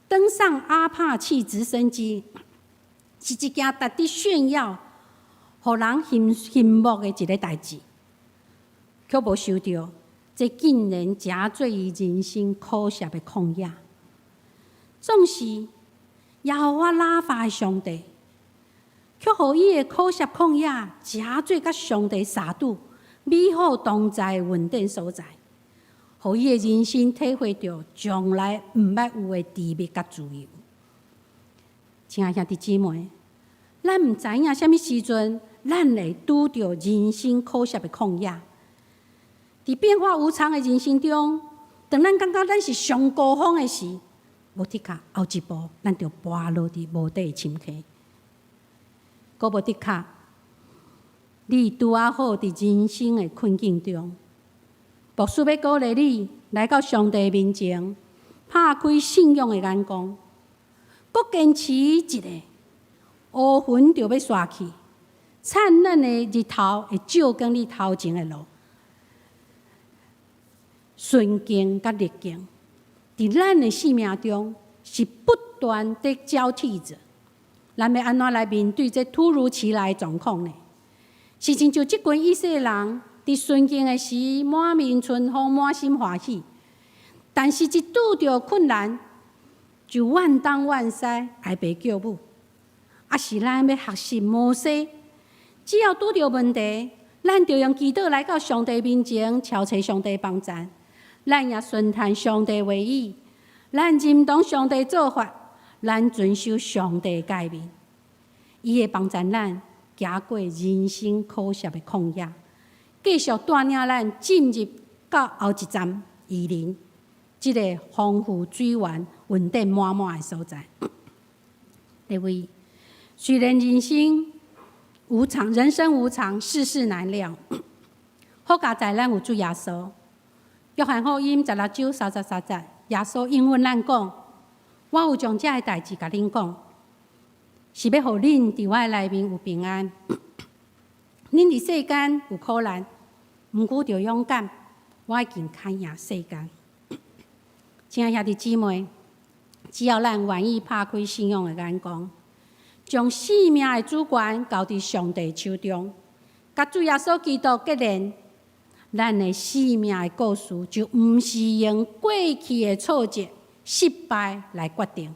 S1: 登上阿帕契直升机，是一件值得炫耀、互人羡慕的一个代志，却无想到，这竟然加做伊人生苦涩的旷野。总是耶和华拉法的上帝，却互伊的苦涩旷野加做甲上帝相拄、美好同在的稳定所在。互伊的人生体会到将来毋捌有的甜蜜甲自由。亲爱兄弟姊妹，咱毋知影什么时阵，咱会拄到人生苦涩的旷野。伫变化无常的人生中，当咱感觉咱是上高峰的时，无的确后一步，咱就跌落伫无底的深坑。搁无的确，你拄啊好伫人生的困境中。牧师要鼓励你来到上帝面前，拍开信仰的眼光，搁坚持一下，乌云就要刷去，灿烂的日头会照光你头前的路。顺境甲逆境，伫咱的生命中是不断地交替着。咱要安怎来面对这突如其来的状况呢？是亲像即群以色列人。伫顺境的时，满面春风，满心欢喜；但是，一拄着困难，就怨东怨西，挨爸叫母。啊，是咱要学习摩西，只要拄着问题，咱就用祈祷来到上帝面前，求找上帝帮助。咱也顺谈上帝话语，咱认同上帝做法，咱遵守上帝诫命，伊会帮助咱行过人生苦涩的旷野。继续带领咱进入到后一站宜林，这个丰富水源、稳定满满的所在。因为虽然人生无常，人生无常，世事难料，好佳在咱有主耶稣。约翰福音16章33节，耶稣应允咱讲：“我有将这个代志甲恁讲，是要互恁伫我内面有平安。恁伫世间有苦难。”毋过着勇敢，我已经看赢世间。亲爱兄弟姊妹，只要咱愿意拍开信仰的眼光，将生命的主权交伫上帝手中，甲主耶稣基督结连，咱的生命的故事就毋是用过去的挫折、失败来决定。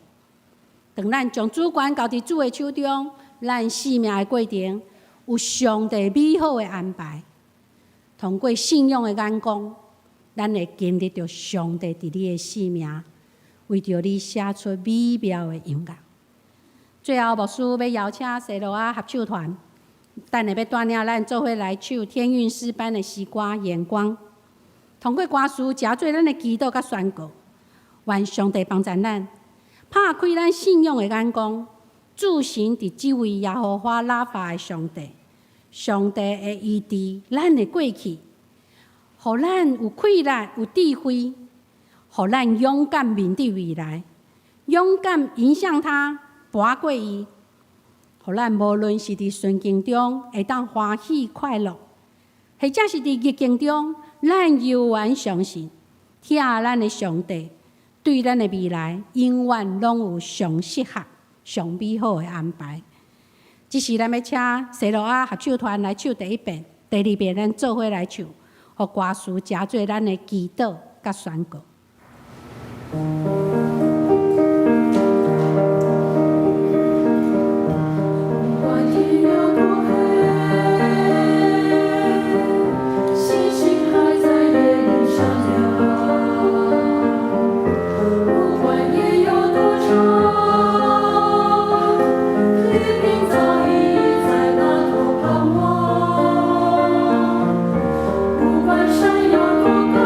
S1: 当咱将主权交伫主的手中，咱生命的过程有上帝美好的安排。通过信仰的眼光，咱会经历到上帝伫你的生命，为着你写出美妙的音乐。最后，牧师要邀请西罗亚合唱团，等下要带领咱做伙来唱天韵诗班的诗歌《眼光》。通过歌词，加做咱的祈祷甲宣告，愿上帝帮助咱，拍开咱信仰的眼光，注神伫这位耶和华拉法的上帝。上帝会医治咱的过去，互咱有气力、有智慧，互咱勇敢面对未来，勇敢迎向他，跋过伊，互咱无论是伫顺境中会当欢喜快乐，或者是伫逆境中，咱犹原相信，听咱的上帝对咱的未来永远拢有上适合、上美好的安排。这时，咱要请西罗亚合唱团来唱第一遍，第二遍咱做伙来唱，互歌词加做咱的祈祷甲宣告。
S4: 山有多高，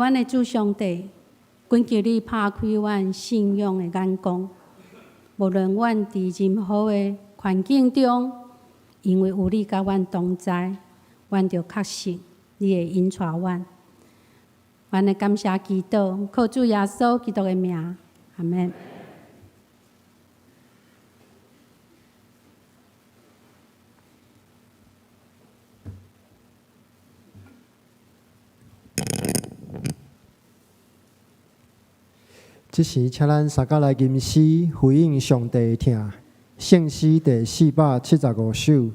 S1: 阮的主上帝，恳求你拍开阮信仰的眼光，无论阮伫任何的环境中，因为有你甲阮同在，阮就确信你会引带阮。阮的感谢祈祷，靠主耶稣基督的名，阿门。
S2: 即时，请咱三甲来吟诗回应上帝的听。圣诗第475首，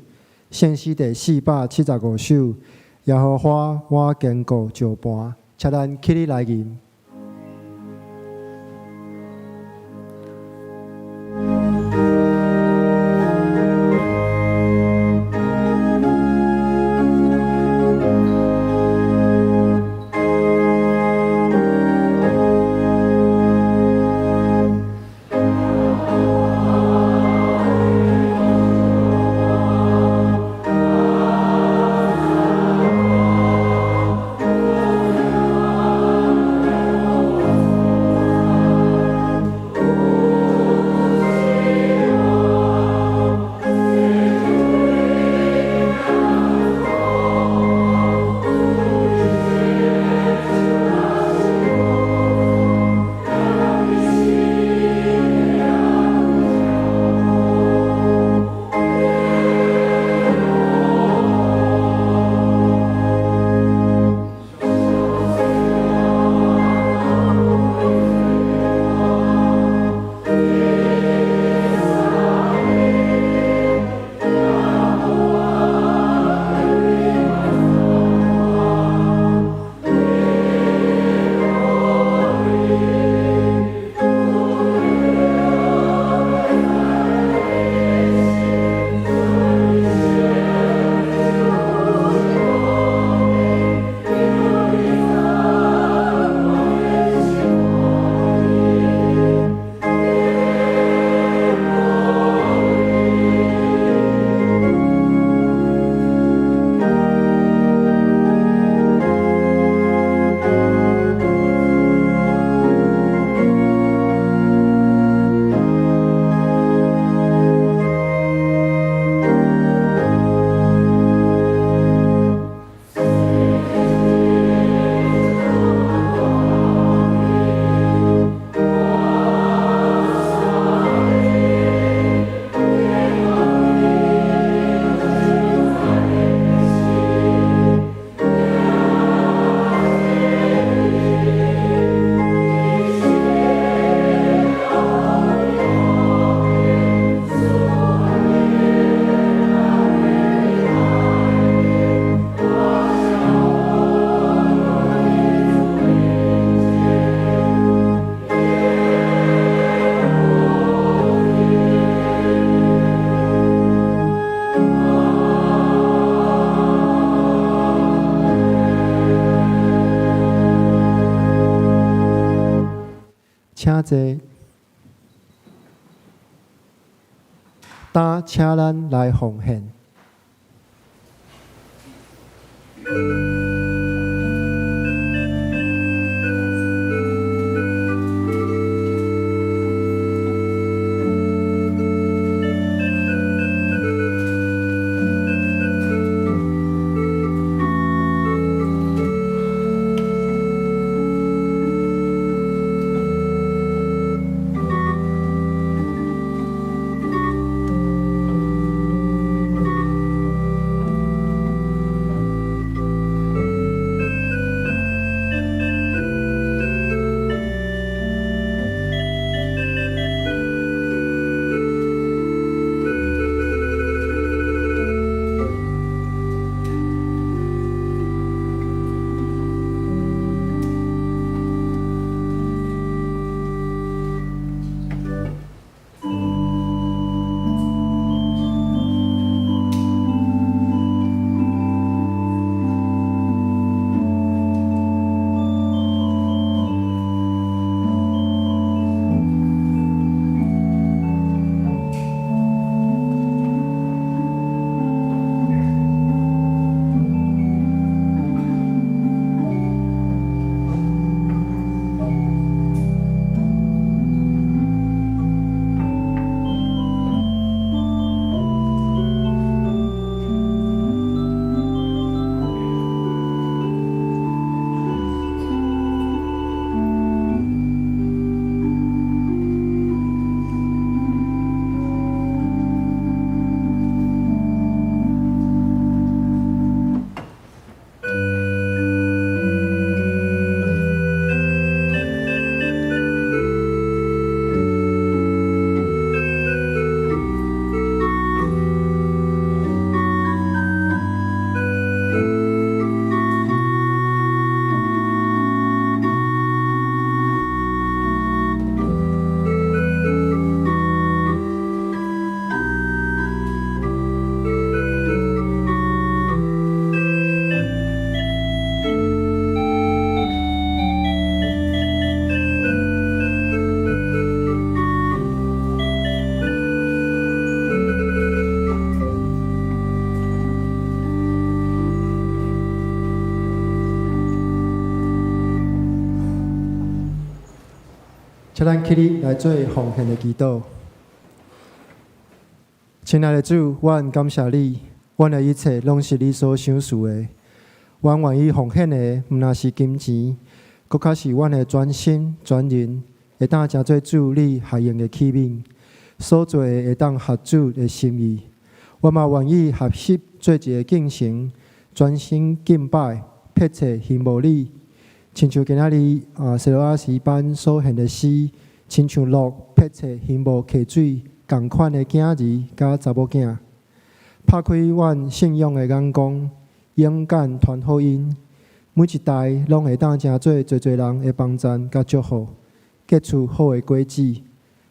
S2: 圣诗第475首，耶和华我坚固石磐，请咱起立来吟。请坐，请咱来奉献。请咱起立来做奉献的祈祷。亲爱的主，阮感谢你，阮的一切拢是你所赏赐的。阮愿意奉献的，毋若是金钱，搁较是阮的专心、专人，会当成做主你合用的器皿，所做的会当合主的心意。阮嘛愿意合适做一个敬诚、专心敬拜、迫切羡慕你。亲像今仔日西罗亚诗班所献的诗，亲像鹿迫切羡慕溪水同款的囝儿甲查某囝，拍开阮信仰的眼光，勇敢传福音，每一代拢会当成做侪人的帮衬甲祝福，结出好的果子。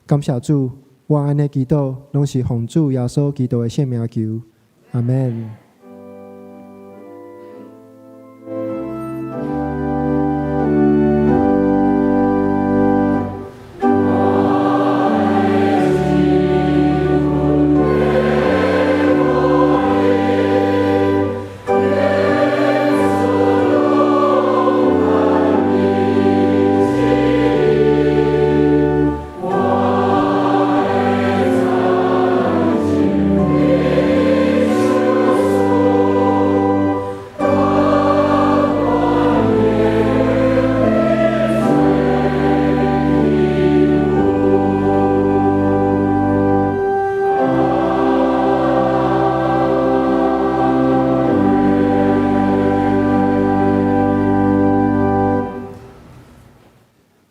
S2: 感谢主，我安尼祈祷，拢是奉主耶稣基督的圣名求，阿门。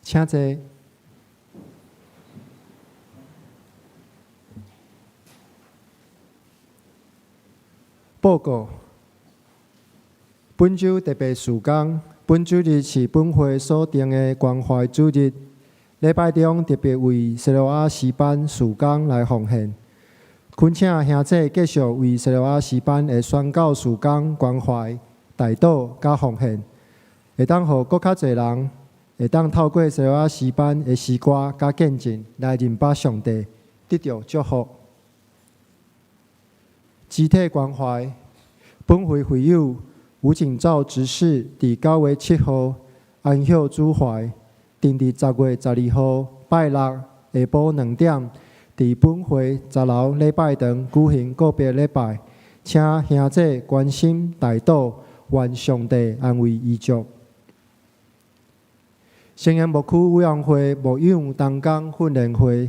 S2: 请坐。报告：本周特别事工，本周日是本会所定的关怀主日。礼拜中特别为西罗亚诗班事工来奉献，恳请兄弟继续为西罗亚诗班的宣教事工关怀、代祷甲奉献，会当互更较侪人。会当透过西罗亚诗班的诗歌甲见证来认识上帝，得到祝福。肢体关怀，本会会友吴景照执事伫9月7号安享主怀，定伫10月12号拜六下晡2点，伫本会10楼礼拜堂举行告别礼拜，请兄弟关心代祷，愿上帝安慰伊祝。成员牧区委员会牧养同工训练会，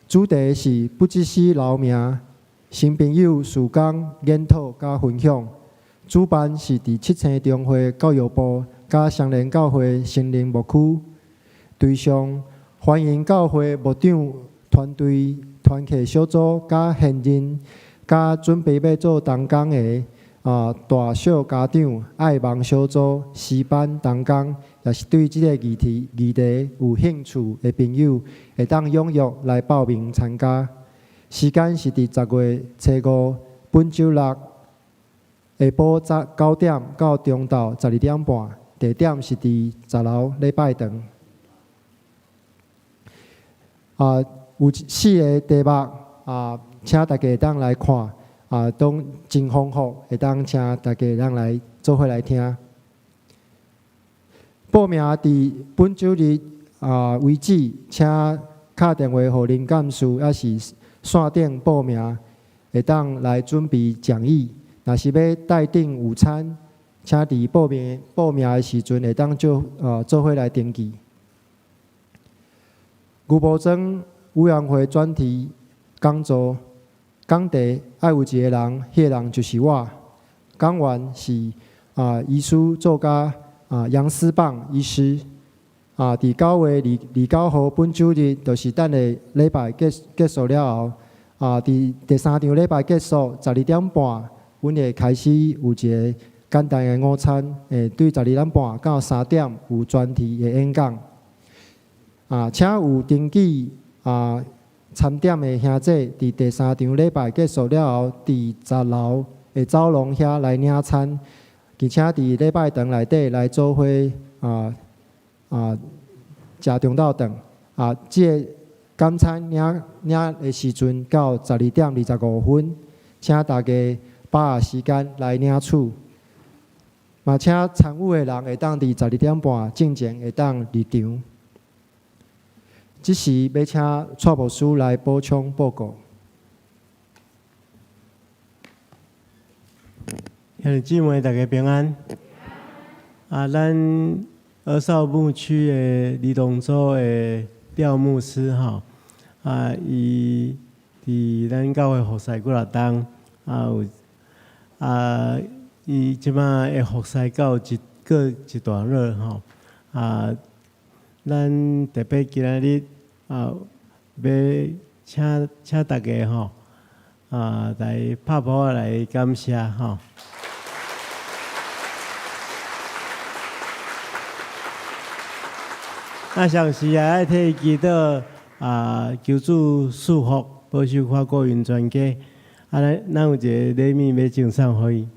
S2: 主题是不只是留名，新朋友事工研讨甲分享。主办是伫七星中会教育部甲双连教会心灵牧区。对象欢迎教会牧长团队、团契小组甲现任甲准备要做同工的大小家长、爱望小组、诗班同工，也是对这个议题有兴趣的朋友，会当踊跃来报名参加。时间是伫10月5本周六下晡9点到中昼12点半，地点是伫10楼礼拜堂。有4个题目请大家当来看。都真丰富，会当请大家人来做伙来听。报名伫本周日为止，请打电话互林干事，也是线顶报名，会当来准备讲义。若是要带订午餐，请伫报名的时阵会当做伙来登记。牛埔庄委员会专题讲座。讲题爱有一个人，迄个人就是我。讲员是医师作家杨思棒医师。伫9月29号本周日，就是等下礼拜结束了后，伫第3场礼拜结束12点半，阮会开始有一个简单的午餐。对12点半到3点有专题的演讲。请有登记参点的兄弟，伫第3场礼拜结束了后，伫10楼的走廊遐来领餐，而且伫礼拜堂内底来做伙食中昼顿。这个感餐领的时阵到12点25分，请大家把握时间来领取。嘛，请参与的人会当伫12点半进前会当入场。即时要请蔡牧师来补充报告。
S4: 兄弟姊妹，大家平安。咱儿少牧区的儿童组的廖牧师伊伫咱教会服侍几啊冬，伊即马会服侍到过一段落咱特别今仔日要请大家来拍鼓来感谢上时爱替伊祈祷求主祝福，保守看顾因全家。咱有一个礼物要赠送互伊。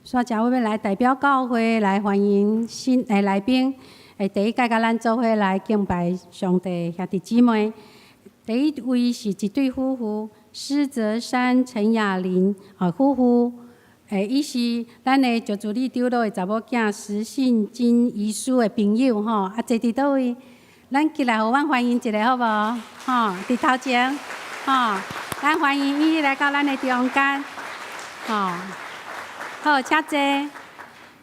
S1: 所以，我要来代表教会来欢迎新来宾。第一届甲咱做伙来敬拜上帝兄弟姊妹。第一位是一对夫妇，施泽山、陈雅玲夫妇。伊是咱的石柱里丢落的查某囝，实信真遗书的朋友坐伫倒位？咱起来，互阮欢迎一下好无？伫头前咱欢迎伊来到咱的中间好，请坐。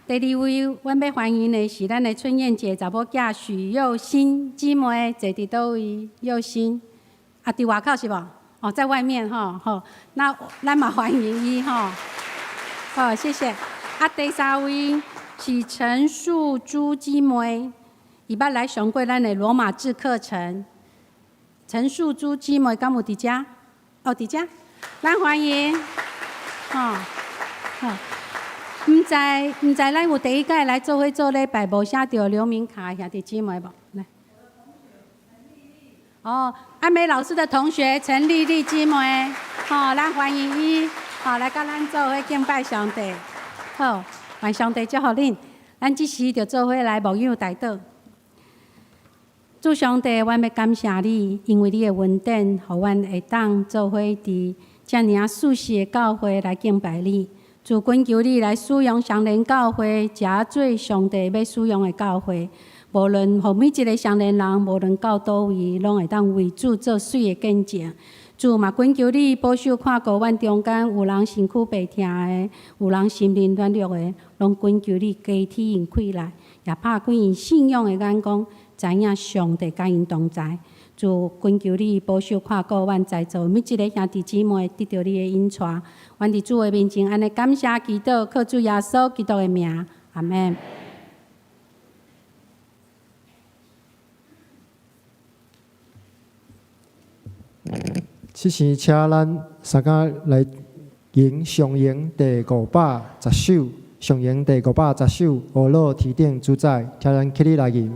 S1: 第二位，阮要欢迎的是咱的春燕姐查某囝许佑欣姊妹，坐伫倒位？佑欣伫外口是无？在外面好，那咱嘛欢迎伊好，谢谢。第三位是陈素珠姊妹，伊捌来上过咱的罗马字课程。陈素珠姊妹敢有伫遮？伫遮，咱欢迎好。毋知咱有第一届来做伙做礼拜，无写着刘明卡兄弟姊妹无？来。安美老师的同学陈丽丽姊妹，咱欢迎伊，来甲咱做伙敬拜上帝。好，愿上帝祝福恁。咱即时就做伙来牧养代祷。主上帝，阮要感谢你，因为你的恩典，互阮会当做伙伫遮尔舒适的教会来敬拜你。主，恳求你来使用上联教会，诚做上帝要使用的教会。无论互每一个上联人，无论到倒位，拢会当为主做水的见证。主嘛，恳求你保守看顾阮中间有人身躯白疼的，有人心灵软弱的，拢恳求你加添因开来，也拍开因信仰的眼光，知影上帝甲因同在。主，恳求你保守看顾阮在座每一个兄弟姊妹，得到你的引带。阮伫主的面前，安尼感谢祈祷，靠主耶稣基督的名，阿门。
S2: 此时，请咱三家来吟上吟第510首，上吟第510首《俄罗提顶主宰》，请咱起立来吟。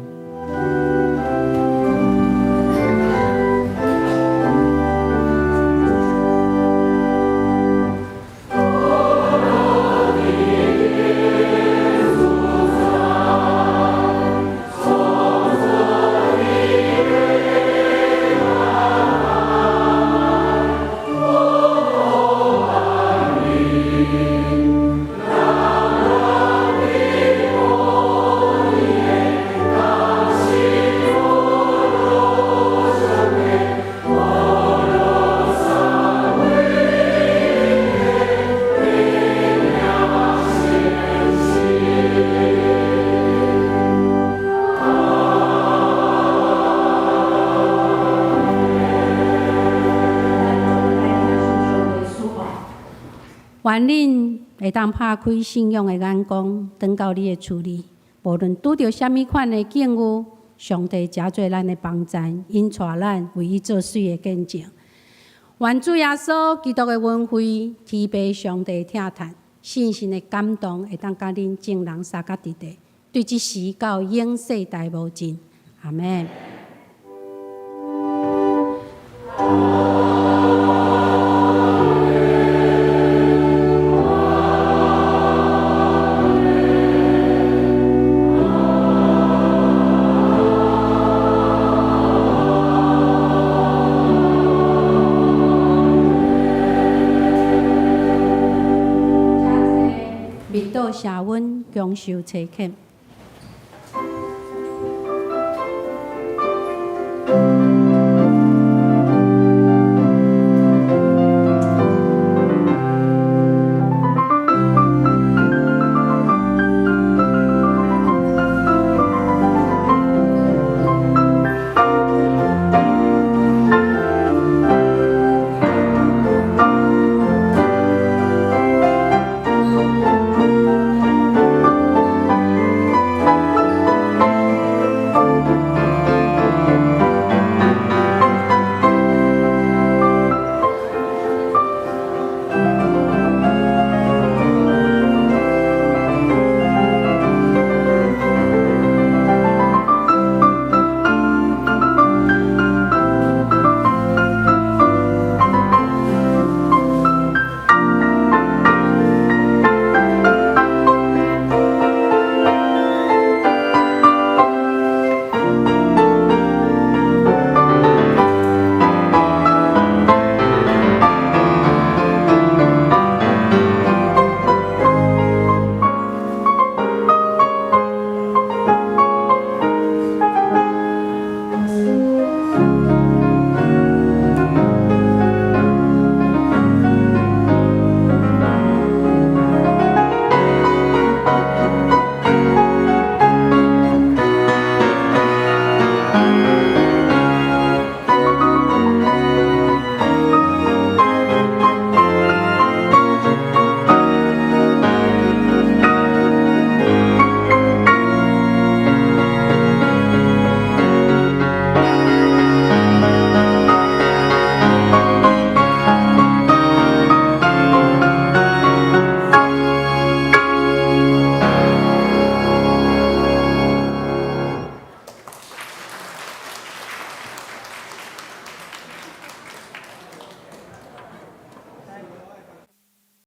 S2: 愿恁会当拍开信仰的眼光，转到你的厝里。无论拄着什么款的境遇，上帝诚做咱的帮衬，引带咱为伊做水的见证。愿主耶稣基督的恩惠、天父上帝疼叹、信心的感动，会当甲恁众人相甲伫地，对即时到永世代无尽。阿门。
S1: 社阮共受切欠。